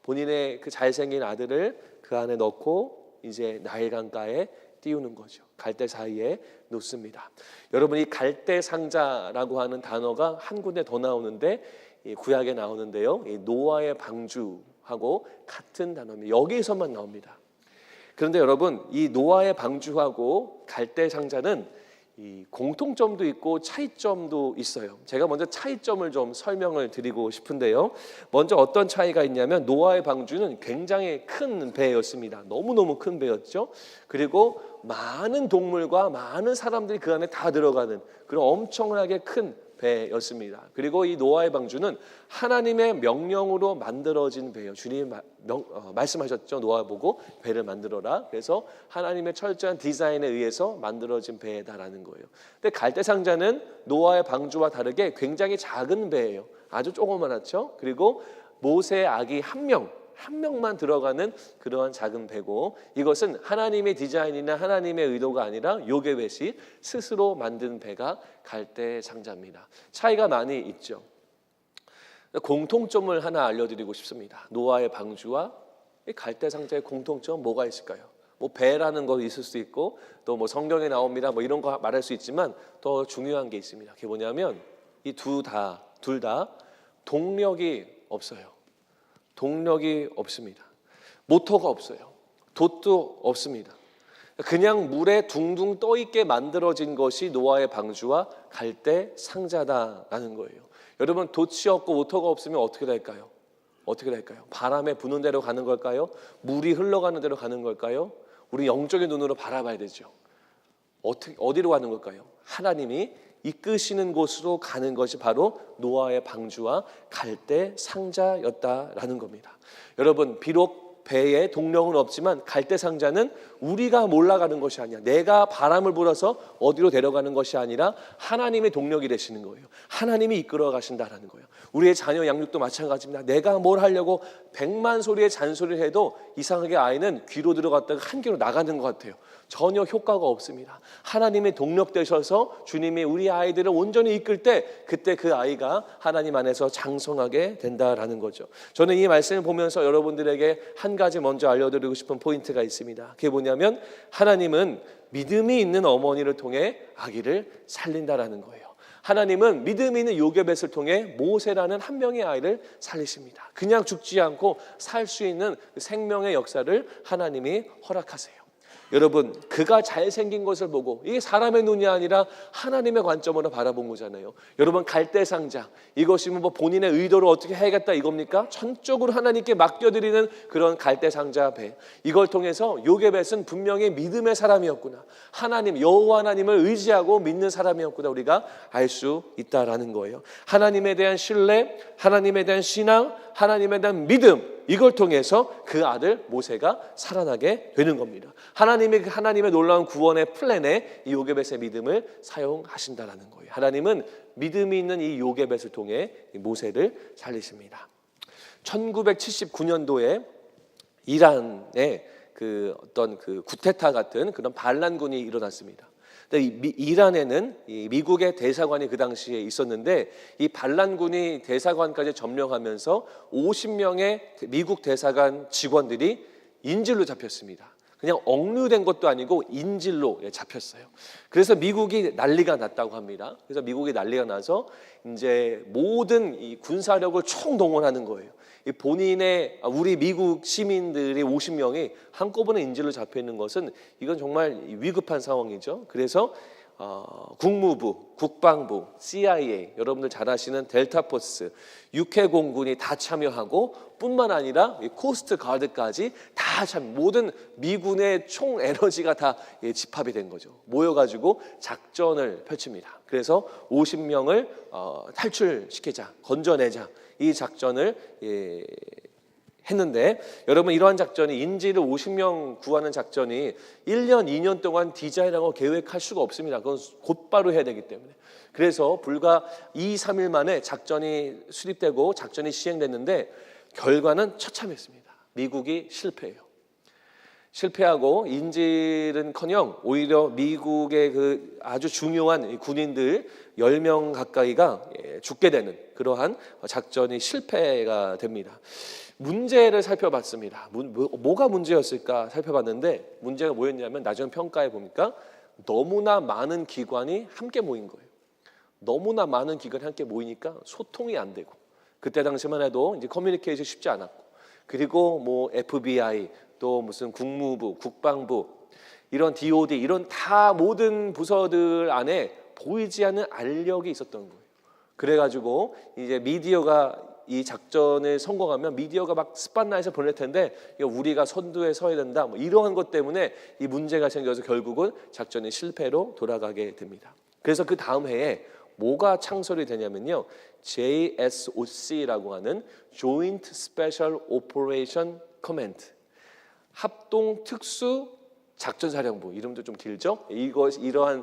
본인의 그 잘생긴 아들을 그 안에 넣고 이제 나일강가에 띄우는 거죠. 갈대 사이에 놓습니다. 여러분, 이 갈대 상자라고 하는 단어가 한 군데 더 나오는데 이 구약에 나오는데요. 이 노아의 방주하고 같은 단어입니다. 여기에서만 나옵니다. 그런데 여러분, 이 노아의 방주하고 갈대 상자는 이 공통점도 있고 차이점도 있어요. 제가 먼저 차이점을 좀 설명을 드리고 싶은데요. 먼저 어떤 차이가 있냐면 노아의 방주는 굉장히 큰 배였습니다. 너무너무 큰 배였죠. 그리고 많은 동물과 많은 사람들이 그 안에 다 들어가는 그런 엄청나게 큰 배였습니다. 그리고 이 노아의 방주는 하나님의 명령으로 만들어진 배예요. 주님이 말씀하셨죠. 노아 보고 배를 만들어라. 그래서 하나님의 철저한 디자인에 의해서 만들어진 배다라는 거예요. 근데 갈대 상자는 노아의 방주와 다르게 굉장히 작은 배예요. 아주 조그만하죠. 그리고 모세의 아기 한 명만 들어가는 그러한 작은 배고, 이것은 하나님의 디자인이나 하나님의 의도가 아니라 요게벳이 스스로 만든 배가 갈대 상자입니다. 차이가 많이 있죠. 공통점을 하나 알려드리고 싶습니다. 노아의 방주와 갈대 상자의 공통점 뭐가 있을까요? 뭐 배라는 거 있을 수 있고 또 뭐 성경에 나옵니다 뭐 이런 거 말할 수 있지만 더 중요한 게 있습니다. 그게 뭐냐면 이 둘 다 동력이 없어요. 동력이 없습니다. 모터가 없어요. 돛도 없습니다. 그냥 물에 둥둥 떠 있게 만들어진 것이 노아의 방주와 갈대 상자다라는 거예요. 여러분, 돛이 없고 모터가 없으면 어떻게 될까요? 어떻게 될까요? 바람에 부는 대로 가는 걸까요? 물이 흘러가는 대로 가는 걸까요? 우리 영적인 눈으로 바라봐야 되죠. 어디로 가는 걸까요? 하나님이 이끄시는 곳으로 가는 것이 바로 노아의 방주와 갈대 상자였다라는 겁니다. 여러분, 비록 배에 동력은 없지만 갈대 상자는 우리가 몰아가는 것이 아니야. 내가 바람을 불어서 어디로 데려가는 것이 아니라 하나님의 동력이 되시는 거예요. 하나님이 이끌어 가신다라는 거예요. 우리의 자녀 양육도 마찬가지입니다. 내가 뭘 하려고 100만 소리의 잔소리를 해도 이상하게 아이는 귀로 들어갔다가 한 귀로 나가는 것 같아요. 전혀 효과가 없습니다. 하나님의 동력 되셔서 주님이 우리 아이들을 온전히 이끌 때 그때 그 아이가 하나님 안에서 장성하게 된다라는 거죠. 저는 이 말씀을 보면서 여러분들에게 한 가지 먼저 알려드리고 싶은 포인트가 있습니다. 그게 뭐냐면 하나님은 믿음이 있는 어머니를 통해 아기를 살린다라는 거예요. 하나님은 믿음이 있는 요게벳을 통해 모세라는 한 명의 아이를 살리십니다. 그냥 죽지 않고 살 수 있는 생명의 역사를 하나님이 허락하세요. 여러분, 그가 잘생긴 것을 보고 이게 사람의 눈이 아니라 하나님의 관점으로 바라본 거잖아요. 여러분, 갈대상자, 이것이 뭐 본인의 의도로 어떻게 해야겠다 이겁니까? 전적으로 하나님께 맡겨드리는 그런 갈대상자 배, 이걸 통해서 요게벳은 분명히 믿음의 사람이었구나, 하나님 여호와 하나님을 의지하고 믿는 사람이었구나 우리가 알 수 있다라는 거예요. 하나님에 대한 신뢰, 하나님에 대한 신앙, 하나님에 대한 믿음, 이걸 통해서 그 아들 모세가 살아나게 되는 겁니다. 하나님의 놀라운 구원의 플랜에 이 요게벳의 믿음을 사용하신다라는 거예요. 하나님은 믿음이 있는 이 요게벳을 통해 모세를 살리십니다. 1979년도에 이란에 어떤 구테타 같은 그런 반란군이 일어났습니다. 이란에는 미국의 대사관이 그 당시에 있었는데 이 반란군이 대사관까지 점령하면서 50명의 미국 대사관 직원들이 인질로 잡혔습니다. 그냥 억류된 것도 아니고 인질로 잡혔어요. 그래서 미국이 난리가 났다고 합니다. 그래서 미국이 난리가 나서 이제 모든 이 군사력을 총동원하는 거예요. 우리 미국 시민들이 50명이 한꺼번에 인질로 잡혀 있는 것은 이건 정말 위급한 상황이죠. 그래서 국무부, 국방부, CIA, 여러분들 잘 아시는 델타포스, 육해공군이 다 참여하고 뿐만 아니라 코스트 가드까지 다 모든 미군의 총 에너지가 다 집합이 된 거죠. 모여가지고 작전을 펼칩니다. 그래서 50명을 탈출시키자, 건져내자, 이 작전을 했는데, 여러분, 이러한 작전이 인질을 50명 구하는 작전이 1년, 2년 동안 디자인하고 계획할 수가 없습니다. 그건 곧바로 해야 되기 때문에. 그래서 불과 2, 3일 만에 작전이 수립되고 작전이 시행됐는데 결과는 처참했습니다. 미국이 실패하고 인질은커녕 오히려 미국의 아주 중요한 군인들 10명 가까이가 죽게 되는 그러한 작전이 실패가 됩니다. 문제를 살펴봤습니다. 뭐가 문제였을까 살펴봤는데 문제가 뭐였냐면 나중 평가해 보니까 너무나 많은 기관이 함께 모인 거예요. 너무나 많은 기관이 함께 모이니까 소통이 안 되고, 그때 당시만 해도 이제 커뮤니케이션이 쉽지 않았고, 그리고 뭐 FBI, 또 무슨 국무부, 국방부, 이런 DOD, 이런 다 모든 부서들 안에 보이지 않는 알력이 있었던 거예요. 그래가지고 이제 미디어가 이 작전을 성공하면 미디어가 막 스팟라이트를 보낼 텐데 우리가 선두에 서야 된다, 뭐 이러한 것 때문에 이 문제가 생겨서 결국은 작전이 실패로 돌아가게 됩니다. 그래서 그 다음 해에 뭐가 창설이 되냐면요, JSOC라고 하는 Joint Special Operation Command, 합동 특수 작전사령부, 이름도 좀 길죠? 이러한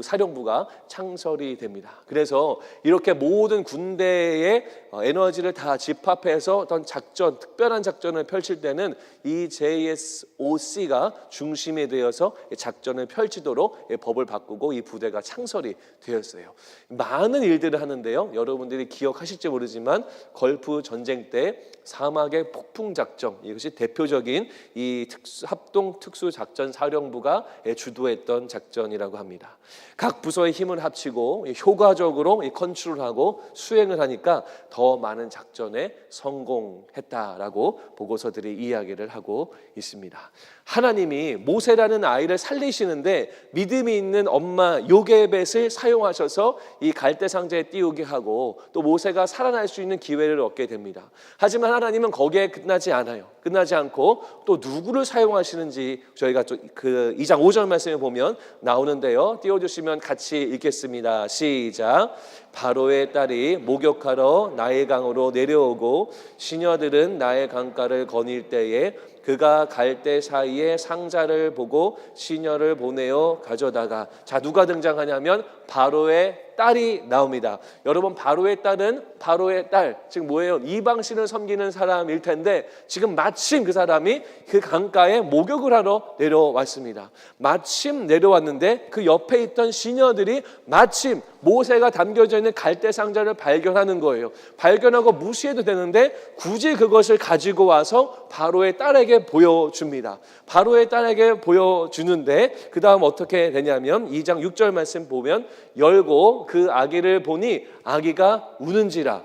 사령부가 창설이 됩니다. 그래서 이렇게 모든 군대의 에너지를 다 집합해서 어떤 작전, 특별한 작전을 펼칠 때는 이 JSOC가 중심이 되어서 작전을 펼치도록 법을 바꾸고 이 부대가 창설이 되었어요. 많은 일들을 하는데요. 여러분들이 기억하실지 모르지만 걸프 전쟁 때 사막의 폭풍 작전, 이것이 대표적인 이 합동 특수 작전 사령부가 주도했던 작전이라고 합니다. 각 부서의 힘을 합치고 효과적으로 컨트롤하고 수행을 하니까 더 많은 작전에 성공했다라고 보고서들이 이야기를 하고 있습니다. 하나님이 모세라는 아이를 살리시는데 믿음이 있는 엄마 요게벳을 사용하셔서 이 갈대 상자에 띄우게 하고 또 모세가 살아날 수 있는 기회를 얻게 됩니다. 하지만 하나님은 거기에 끝나지 않아요. 끝나지 않고 또 누구를 사용하시는지 저희가 그 2장 5절 말씀에 보면 나오는데요. 띄워주시면 같이 읽겠습니다. 시작. 바로의 딸이 목욕하러 나일 강으로 내려오고 시녀들은 나일 강가를 거닐 때에 그가 갈대 사이에 상자를 보고 시녀를 보내어 가져다가, 자, 누가 등장하냐면 바로의 딸이 나옵니다. 여러분, 바로의 딸은 바로의 딸, 즉 뭐예요? 이방신을 섬기는 사람일 텐데 지금 마침 그 사람이 그 강가에 목욕을 하러 내려왔습니다. 마침 내려왔는데 그 옆에 있던 시녀들이 마침 모세가 담겨져 있는 갈대 상자를 발견하는 거예요. 발견하고 무시해도 되는데 굳이 그것을 가지고 와서 바로의 딸에게 보여줍니다. 바로의 딸에게 보여주는데 그 다음 어떻게 되냐면 2장 6절 말씀 보면 열고 그 아기를 보니 아기가 우는지라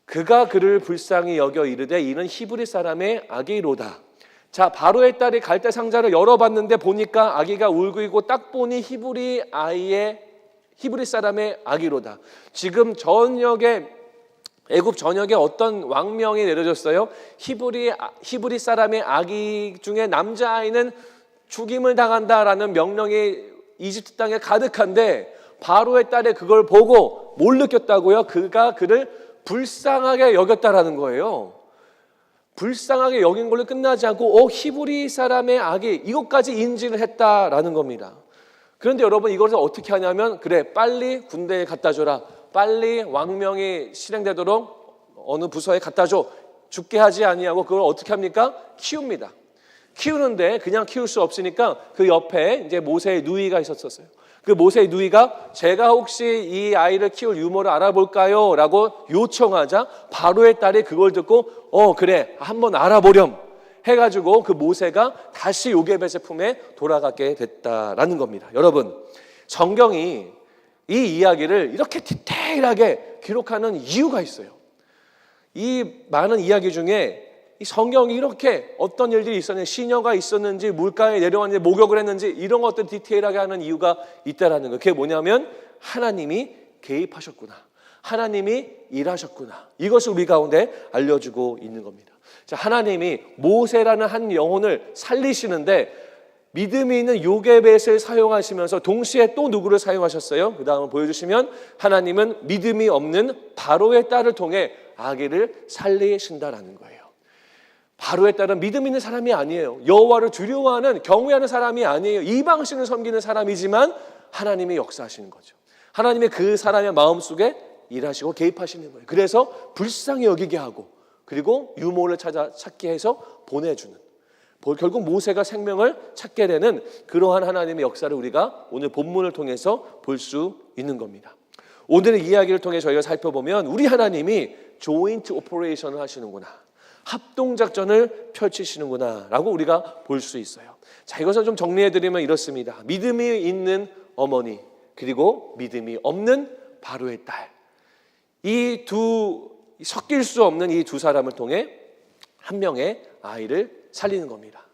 그가 그를 불쌍히 여겨 이르되 이는 히브리 사람의 아기로다. 자, 바로의 딸이 갈대 상자를 열어봤는데 보니까 아기가 울고 있고 딱 보니 히브리 사람의 아기로다. 지금 애굽 전역에 어떤 왕명이 내려졌어요? 히브리 사람의 아기 중에 남자아이는 죽임을 당한다라는 명령이 이집트 땅에 가득한데 바로의 딸이 그걸 보고 뭘 느꼈다고요? 그가 그를 불쌍하게 여겼다라는 거예요. 불쌍하게 여긴 걸로 끝나지 않고 히브리 사람의 아기, 이것까지 인지를 했다라는 겁니다. 그런데 여러분, 이것을 어떻게 하냐면 그래, 빨리 군대에 갖다 줘라, 빨리 왕명이 실행되도록 어느 부서에 갖다 줘, 죽게 하지 아니하고 그걸 어떻게 합니까? 키웁니다. 키우는데 그냥 키울 수 없으니까 그 옆에 이제 모세의 누이가 있었어요. 그 모세의 누이가 제가 혹시 이 아이를 키울 유머를 알아볼까요? 라고 요청하자 바로의 딸이 그걸 듣고 그래, 한번 알아보렴 해가지고 그 모세가 다시 요게벳의 품에 돌아가게 됐다라는 겁니다. 여러분, 성경이 이 이야기를 이렇게 디테일하게 기록하는 이유가 있어요. 이 많은 이야기 중에 이 성경이 이렇게 어떤 일들이 있었는지, 시녀가 있었는지, 물가에 내려왔는지, 목욕을 했는지 이런 것들 디테일하게 하는 이유가 있다라는 거예요. 그게 뭐냐면 하나님이 개입하셨구나, 하나님이 일하셨구나, 이것을 우리 가운데 알려주고 있는 겁니다. 자, 하나님이 모세라는 한 영혼을 살리시는데 믿음이 있는 요게벳을 사용하시면서 동시에 또 누구를 사용하셨어요? 그 다음을 보여주시면 하나님은 믿음이 없는 바로의 딸을 통해 아기를 살리신다라는 거예요. 바로의 딸은 믿음 있는 사람이 아니에요. 여호와를 두려워하는, 경외하는 사람이 아니에요. 이방신을 섬기는 사람이지만 하나님이 역사하시는 거죠. 하나님이 그 사람의 마음속에 일하시고 개입하시는 거예요. 그래서 불쌍히 여기게 하고 그리고 유모를 찾게 해서 보내주는, 결국 모세가 생명을 찾게 되는 그러한 하나님의 역사를 우리가 오늘 본문을 통해서 볼 수 있는 겁니다. 오늘의 이야기를 통해 저희가 살펴보면 우리 하나님이 조인트 오퍼레이션을 하시는구나, 합동작전을 펼치시는구나 라고 우리가 볼 수 있어요. 자, 이것을 좀 정리해드리면 이렇습니다. 믿음이 있는 어머니 그리고 믿음이 없는 바로의 딸, 이 두 섞일 수 없는 이 두 사람을 통해 한 명의 아이를 살리는 겁니다.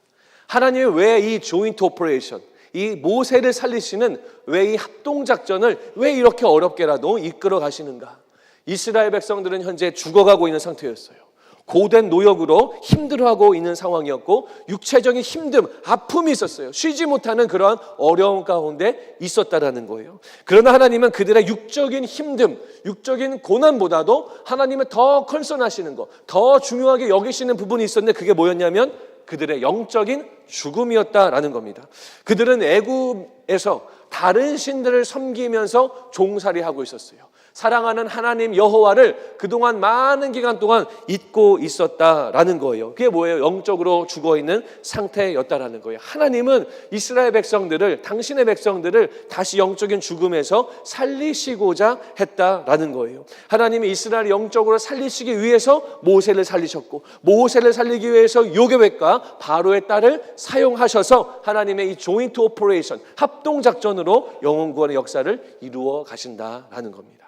하나님이 왜 이 조인트 오퍼레이션, 이 모세를 살리시는 왜 이 합동작전을 왜 이렇게 어렵게라도 이끌어 가시는가? 이스라엘 백성들은 현재 죽어가고 있는 상태였어요. 고된 노역으로 힘들어하고 있는 상황이었고 육체적인 힘듦, 아픔이 있었어요. 쉬지 못하는 그러한 어려움 가운데 있었다라는 거예요. 그러나 하나님은 그들의 육적인 힘듦, 육적인 고난보다도 하나님은 더 컨선하시는 것, 더 중요하게 여기시는 부분이 있었는데 그게 뭐였냐면 그들의 영적인 죽음이었다라는 겁니다. 그들은 애굽에서 다른 신들을 섬기면서 종살이하고 있었어요. 사랑하는 하나님 여호와를 그동안 많은 기간 동안 잊고 있었다라는 거예요. 그게 뭐예요? 영적으로 죽어있는 상태였다라는 거예요. 하나님은 이스라엘 백성들을, 당신의 백성들을 다시 영적인 죽음에서 살리시고자 했다라는 거예요. 하나님이 이스라엘을 영적으로 살리시기 위해서 모세를 살리셨고, 모세를 살리기 위해서 요게벳과 바로의 딸을 사용하셔서 하나님의 이 조인트 오퍼레이션, 합동작전으로 영혼 구원의 역사를 이루어 가신다라는 겁니다.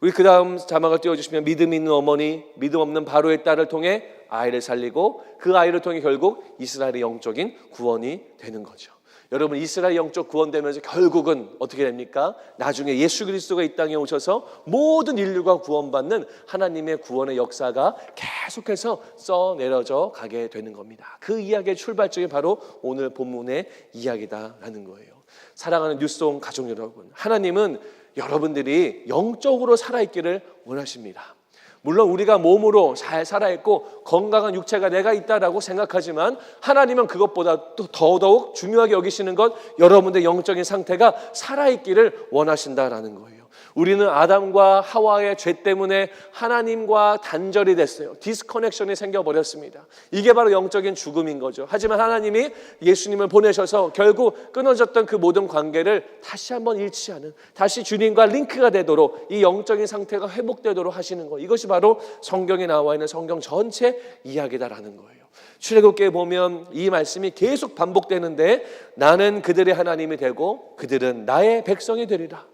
우리 그 다음 자막을 띄워주시면, 믿음 있는 어머니, 믿음 없는 바로의 딸을 통해 아이를 살리고, 그 아이를 통해 결국 이스라엘의 영적인 구원이 되는 거죠. 여러분, 이스라엘 영적 구원되면서 결국은 어떻게 됩니까? 나중에 예수 그리스도가 이 땅에 오셔서 모든 인류가 구원받는 하나님의 구원의 역사가 계속해서 써내려져 가게 되는 겁니다. 그 이야기의 출발점이 바로 오늘 본문의 이야기다라는 거예요. 사랑하는 뉴송 가족 여러분, 하나님은 여러분들이 영적으로 살아있기를 원하십니다. 물론 우리가 몸으로 잘 살아있고 건강한 육체가 내가 있다라고 생각하지만, 하나님은 그것보다 또 더더욱 중요하게 여기시는 것, 여러분들의 영적인 상태가 살아있기를 원하신다라는 거예요. 우리는 아담과 하와의 죄 때문에 하나님과 단절이 됐어요. 디스커넥션이 생겨버렸습니다. 이게 바로 영적인 죽음인 거죠. 하지만 하나님이 예수님을 보내셔서 결국 끊어졌던 그 모든 관계를 다시 한번 일치하는, 다시 주님과 링크가 되도록 이 영적인 상태가 회복되도록 하시는 거, 이것이 바로 성경에 나와 있는 성경 전체 이야기다라는 거예요. 출애굽기에 보면 이 말씀이 계속 반복되는데, 나는 그들의 하나님이 되고 그들은 나의 백성이 되리라.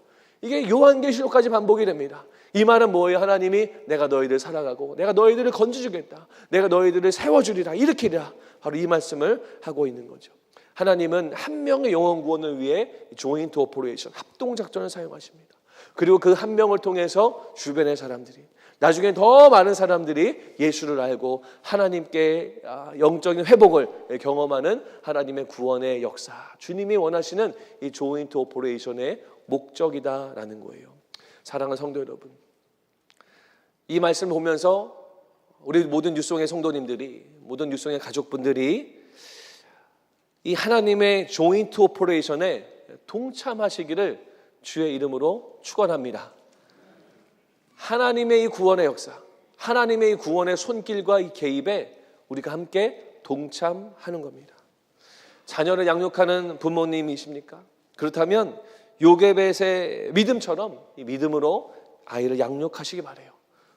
이게 요한계시록까지 반복이 됩니다. 이 말은 뭐예요? 하나님이 내가 너희들 살아가고 내가 너희들을 건져주겠다, 내가 너희들을 세워주리라, 일으키리라, 바로 이 말씀을 하고 있는 거죠. 하나님은 한 명의 영혼 구원을 위해 조인트 오퍼레이션, 합동작전을 사용하십니다. 그리고 그 한 명을 통해서 주변의 사람들이, 나중에 더 많은 사람들이 예수를 알고 하나님께 영적인 회복을 경험하는 하나님의 구원의 역사, 주님이 원하시는 이 조인트 오퍼레이션의 목적이다라는 거예요. 사랑하는 성도 여러분, 이 말씀을 보면서 우리 모든 뉴송의 성도님들이, 모든 뉴송의 가족분들이 이 하나님의 조인트 오퍼레이션에 동참하시기를 주의 이름으로 축원합니다. 하나님의 이 구원의 역사, 하나님의 이 구원의 손길과 이 개입에 우리가 함께 동참하는 겁니다. 자녀를 양육하는 부모님이십니까? 그렇다면 요게벳의 믿음처럼 이 믿음으로 아이를 양육하시기 바라요.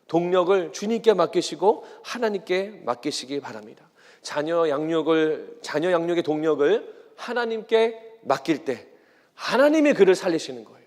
동력을 주님께 맡기시고 하나님께 맡기시기 바랍니다. 자녀 양육의 동력을 하나님께 맡길 때 하나님이 그를 살리시는 거예요.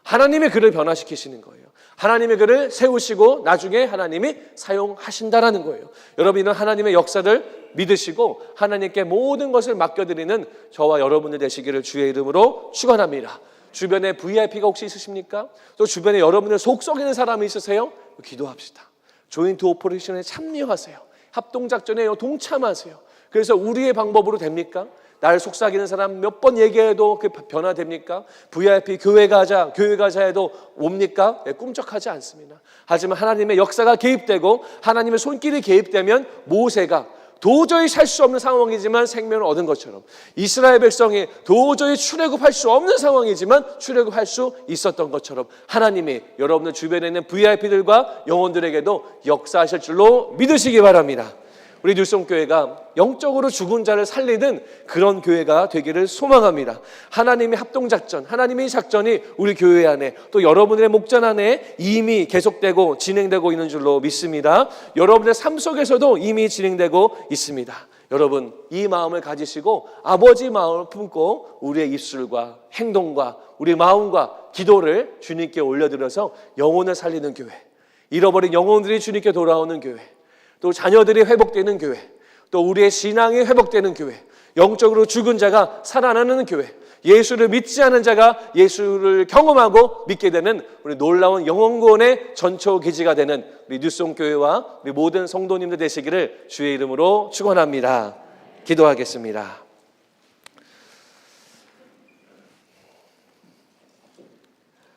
하나님이 그를 변화시키시는 거예요. 하나님이 그를 세우시고 나중에 하나님이 사용하신다라는 거예요. 여러분은 하나님의 역사를 믿으시고 하나님께 모든 것을 맡겨드리는 저와 여러분들 되시기를 주의 이름으로 축원합니다. 주변에 VIP가 혹시 있으십니까? 또 주변에 여러분들 속 썩이는 사람이 있으세요? 기도합시다. 조인트 오퍼레이션에 참여하세요. 합동작전에 동참하세요. 그래서 우리의 방법으로 됩니까? 나를 속삭이는 사람 몇 번 얘기해도 그 변화됩니까? VIP 교회 가자 해도 옵니까? 꿈쩍하지 않습니다. 하지만 하나님의 역사가 개입되고 하나님의 손길이 개입되면, 모세가 도저히 살 수 없는 상황이지만 생명을 얻은 것처럼, 이스라엘 백성이 도저히 출애굽할 수 없는 상황이지만 출애굽할 수 있었던 것처럼, 하나님이 여러분들 주변에 있는 VIP들과 영혼들에게도 역사하실 줄로 믿으시기 바랍니다. 우리 뉴송교회가 영적으로 죽은 자를 살리는 그런 교회가 되기를 소망합니다. 하나님의 합동작전, 하나님의 작전이 우리 교회 안에, 또 여러분들의 목전 안에 이미 계속되고 진행되고 있는 줄로 믿습니다. 여러분의 삶 속에서도 이미 진행되고 있습니다. 여러분, 이 마음을 가지시고 아버지 마음을 품고 우리의 입술과 행동과 우리 마음과 기도를 주님께 올려드려서 영혼을 살리는 교회, 잃어버린 영혼들이 주님께 돌아오는 교회, 또 자녀들이 회복되는 교회, 또 우리의 신앙이 회복되는 교회, 영적으로 죽은 자가 살아나는 교회, 예수를 믿지 않은 자가 예수를 경험하고 믿게 되는 우리 놀라운 영혼구원의 전초 기지가 되는 우리 뉴송교회와 우리 모든 성도님들 되시기를 주의 이름으로 축원합니다. 기도하겠습니다.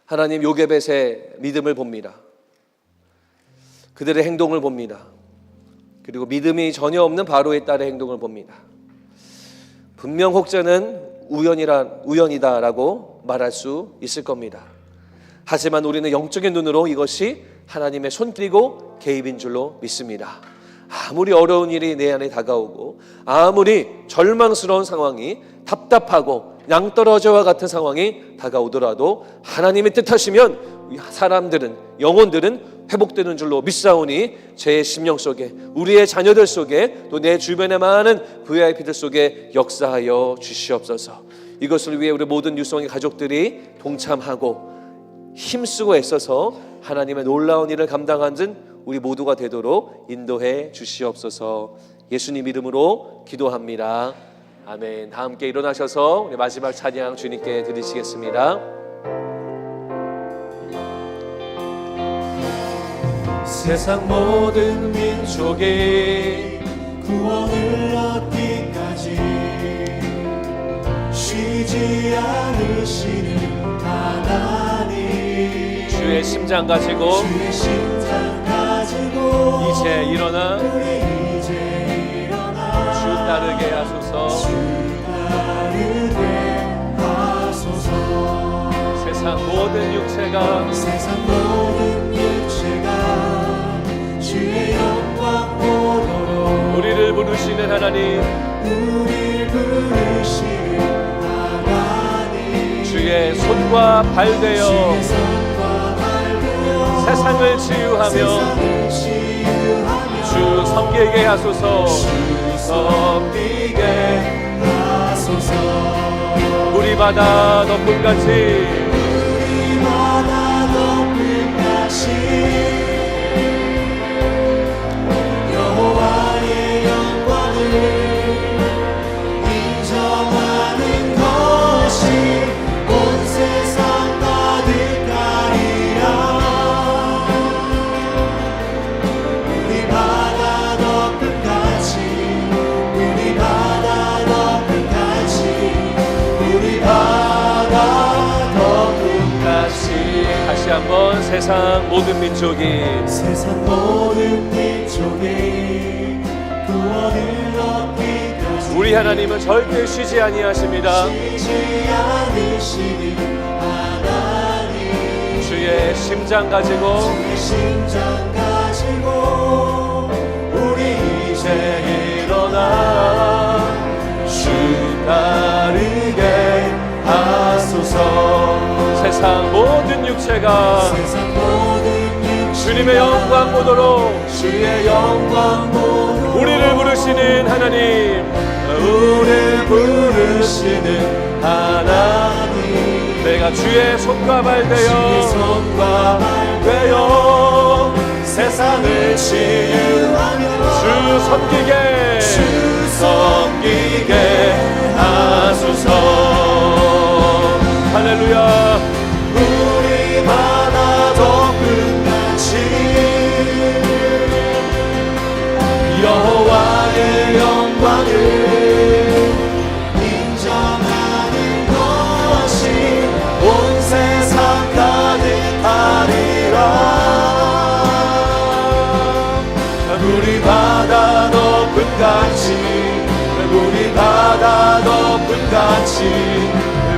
하나님, 요게벳의 믿음을 봅니다. 그들의 행동을 봅니다. 그리고 믿음이 전혀 없는 바로의 딸의 행동을 봅니다. 분명 혹자는 우연이다라고 말할 수 있을 겁니다. 하지만 우리는 영적인 눈으로 이것이 하나님의 손길이고 개입인 줄로 믿습니다. 아무리 어려운 일이 내 안에 다가오고 아무리 절망스러운 상황이 답답하고 낭떠러지와 같은 상황이 다가오더라도 하나님의 뜻하시면 사람들은, 영혼들은 회복되는 줄로 믿사오니 제 심령 속에, 우리의 자녀들 속에, 또 내 주변의 많은 VIP들 속에 역사하여 주시옵소서. 이것을 위해 우리 모든 유성의 가족들이 동참하고 힘쓰고 애써서 하나님의 놀라운 일을 감당하는 우리 모두가 되도록 인도해 주시옵소서. 예수님 이름으로 기도합니다. 아멘. 다 함께 일어나셔서 우리 마지막 찬양 주님께 드리시겠습니다. 세상 모든 민족이 구원을 얻기까지 쉬지 않으시는 하나님, 주의 심장 가지고 주의 심장 가지고 이제 일어나 우리 이제 일어나 주 따르게 하소서. 주 따르게 하소서. 세상 모든 육체가 세상 모든 육체가 주의 영광 보도록 우리를 부르시는 하나님, 우리를 부르시는 하나님, 주의 손과 발 되어 주의 손과 발 되어 세상을 치유하며 세상을 치유하며 주 섬기게 하소서. 주 섬기게 하소서. 우리 바다 덮음같이 우리 바다 덮음같이 여호와의 영광을 인정하는 것이 온 세상 가득하리라. 우리 바다 덮음같이, 우리 바다 덮음같이, 우리 바다 덮음같이. 다시 한번 세상 모든 민족이 세상 모든 민족이 구원을 얻기까지 우리 하나님은 절대 쉬지 아니하십니다. 쉬지 않으시는 하나님, 주의 심장 가지고 주의 심장 가지고 우리 이제 일어나 주 따르게 하소서. 세상 모든 육체가 세상 모든 육체가 주님의 영광 보도록 주의 영광 보도록 우리를 부르시는 하나님, 우리를 부르시는 하나님, 내가 주의 손과 발 주의 되어 손과 발 되어 세상을 치유하며 주 섬기게 주 섬기게 하소서. 할렐루야. 우리 바다 덮음같이 여호와의 영광을 인정하는 것이 온 세상 가득하리라. 우리 바다 덮음같이, 우리 바다 덮음같이,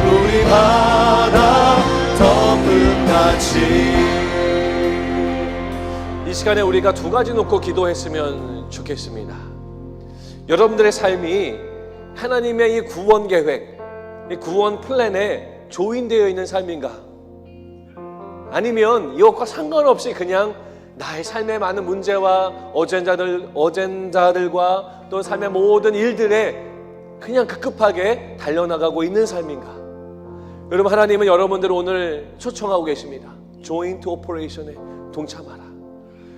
우리 바다 덮음같이. 이 시간에 우리가 두 가지 놓고 기도했으면 좋겠습니다. 여러분들의 삶이 하나님의 이 구원 계획, 이 구원 플랜에 조인되어 있는 삶인가? 아니면 이것과 상관없이 그냥 나의 삶의 많은 문제와 어젠다들과 또 삶의 모든 일들에 그냥 급급하게 달려나가고 있는 삶인가? 여러분, 하나님은 여러분들을 오늘 초청하고 계십니다. 조인트 오퍼레이션에 동참하라.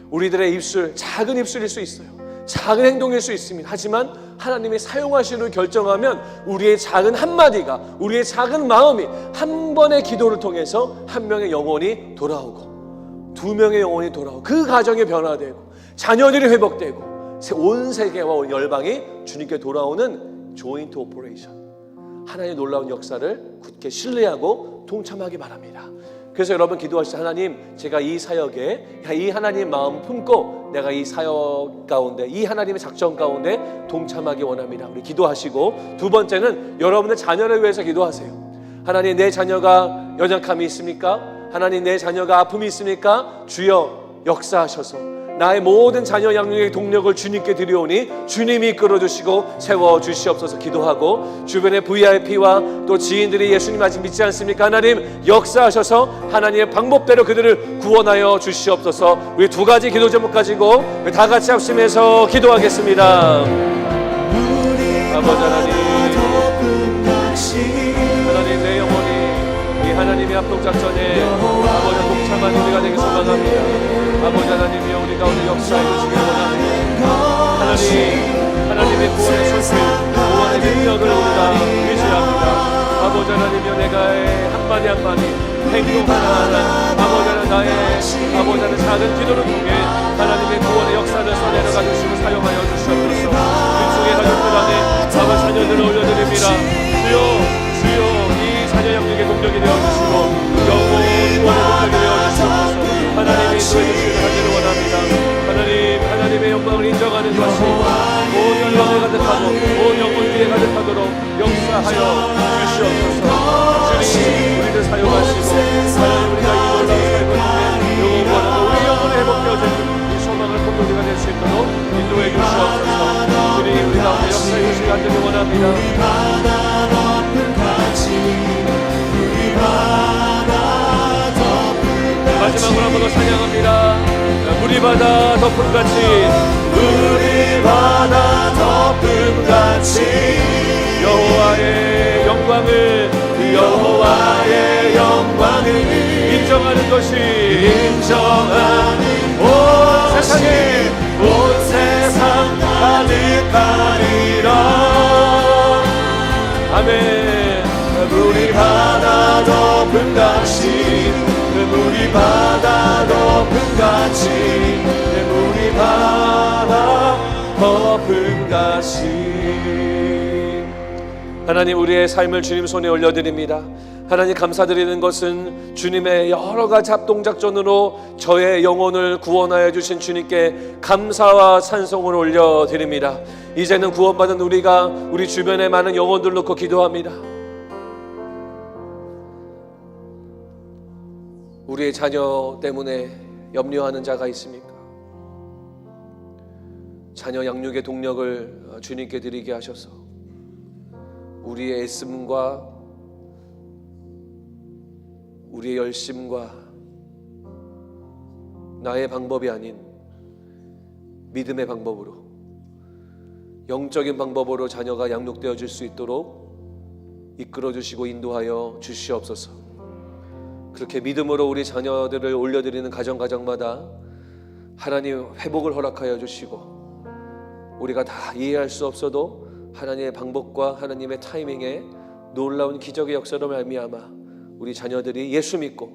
우리들의 입술, 작은 입술일 수 있어요. 작은 행동일 수 있습니다. 하지만 하나님이 사용하시기로 결정하면 우리의 작은 한마디가, 우리의 작은 마음이 한 번의 기도를 통해서 한 명의 영혼이 돌아오고, 두 명의 영혼이 돌아오고, 그 가정이 변화되고, 자녀들이 회복되고, 온 세계와 온 열방이 주님께 돌아오는 조인트 오퍼레이션, 하나님의 놀라운 역사를 굳게 신뢰하고 동참하기 바랍니다. 그래서 여러분 기도하시죠. 하나님, 제가 이 사역에 이 하나님의 마음 품고 내가 이 사역 가운데, 이 하나님의 작전 가운데 동참하기 원합니다. 우리 기도하시고, 두 번째는 여러분의 자녀를 위해서 기도하세요. 하나님, 내 자녀가 연약함이 있습니까? 하나님, 내 자녀가 아픔이 있습니까? 주여 역사하셔서 나의 모든 자녀 양육의 동력을 주님께 드리오니 주님이 이끌어주시고 세워주시옵소서. 기도하고, 주변의 VIP와 또 지인들이 예수님 아직 믿지 않습니까? 하나님 역사하셔서 하나님의 방법대로 그들을 구원하여 주시옵소서. 우리 두 가지 기도 제목 가지고 다 같이 합심해서 기도하겠습니다. 아버지 하나님, 하나님, 내 영혼이 이 하나님의 합동작전에 아버지 동참한 우리가 되기 소망합니다. 아버지 하나님이여, 우리 가운데 역사해 주시기 원합니다. 하나님의 구원의 손길, 구원의 능력을 우리가 의지합니다. 아버지 하나님이여, 내가의 한마디 한마디, 행동 하나하나, 아버지 하나님, 나의 아버지 하나님 작은 기도를 통해 하나님의 구원의 역사를 써내려가 주시고 사용하여 주시옵소서. 민중의 가족들 안에 아버지 자녀들을 올려드립니다. 주여 이 자녀 양육의 동력이 되어주시고 영원히 구원의 동력이 되어주시옵소서. 하나님의 인도해 주시기를 간절히 원합니다. 하나님의 영광을 인정하는 것이 온 영광에 가득하고 온 영혼 위에 가득하도록 역사하여 주시옵소서. 주님, 우리를 사용하시고 하나님, 우리가 이 놀라운 삶을 통해 영원한 우리 영혼을 회복되어질 이 소망을 본 우리가 될 수 있도록 인도해 주시옵소서. 주님, 우리 가운데 역사해 주시기 간절히 원합니다. 마지막으로 한번 더 찬양합니다. 우리 바다 덮음같이, 우리 바다 덮음같이 여호와의 영광을 인정하는 것이, 온 세상 가득하리라. 아멘. 우리 바다 덮음같이, 우리 바다 덮음같이, 우리 바다 덮음같이. 하나님, 우리의 삶을 주님 손에 올려드립니다. 하나님, 감사드리는 것은 주님의 여러 가지 합동작전으로 저의 영혼을 구원하여 주신 주님께 감사와 찬송을 올려드립니다. 이제는 구원받은 우리가 우리 주변에 많은 영혼들 놓고 기도합니다. 우리의 자녀 때문에 염려하는 자가 있습니까? 자녀 양육의 동력을 주님께 드리게 하셔서 우리의 애씀과 우리의 열심과 나의 방법이 아닌 믿음의 방법으로, 영적인 방법으로 자녀가 양육되어질 수 있도록 이끌어주시고 인도하여 주시옵소서. 그렇게 믿음으로 우리 자녀들을 올려드리는 가정마다 하나님 회복을 허락하여 주시고, 우리가 다 이해할 수 없어도 하나님의 방법과 하나님의 타이밍에 놀라운 기적의 역사로 말미암아 우리 자녀들이 예수 믿고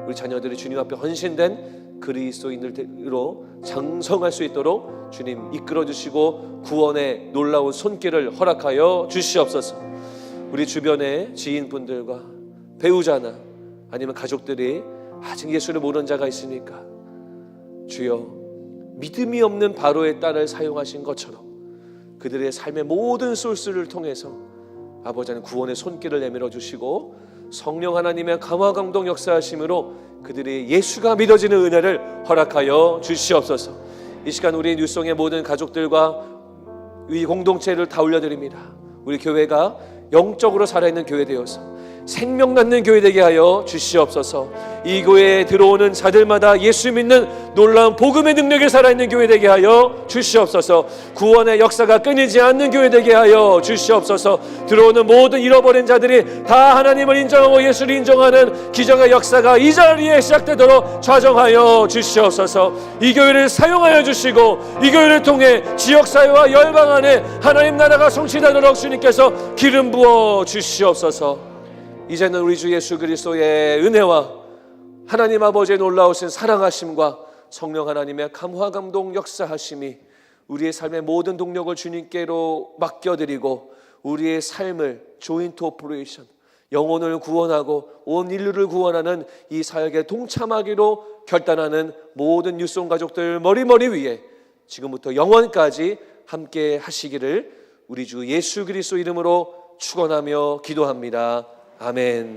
우리 자녀들이 주님 앞에 헌신된 그리스도인으로 장성할 수 있도록 주님 이끌어 주시고 구원의 놀라운 손길을 허락하여 주시옵소서. 우리 주변의 지인분들과 배우자나 아니면 가족들이 아직 예수를 모르는 자가 있으니까 주여, 믿음이 없는 바로의 딸을 사용하신 것처럼 그들의 삶의 모든 소스를 통해서 아버지 하나님 구원의 손길을 내밀어 주시고 성령 하나님의 감화 감동 역사하심으로 그들이 예수가 믿어지는 은혜를 허락하여 주시옵소서. 이 시간 우리 뉴송의 모든 가족들과 이 공동체를 다 올려드립니다. 우리 교회가 영적으로 살아있는 교회 되어서 생명 낳는 교회 되게 하여 주시옵소서. 이 교회에 들어오는 자들마다 예수 믿는 놀라운 복음의 능력이 살아있는 교회 되게 하여 주시옵소서. 구원의 역사가 끊이지 않는 교회 되게 하여 주시옵소서. 들어오는 모든 잃어버린 자들이 다 하나님을 인정하고 예수를 인정하는 기적의 역사가 이 자리에 시작되도록 좌정하여 주시옵소서. 이 교회를 사용하여 주시고 이 교회를 통해 지역사회와 열방 안에 하나님 나라가 성취되도록 주님께서 기름 부어 주시옵소서. 이제는 우리 주 예수 그리스도의 은혜와 하나님 아버지의 놀라우신 사랑하심과 성령 하나님의 감화 감동 역사하심이 우리의 삶의 모든 동력을 주님께로 맡겨드리고 우리의 삶을 조인트 오퍼레이션 영혼을 구원하고 온 인류를 구원하는 이 사역에 동참하기로 결단하는 모든 뉴송 가족들 머리머리 위에 지금부터 영원까지 함께 하시기를 우리 주 예수 그리스도 이름으로 축원하며 기도합니다. 아멘.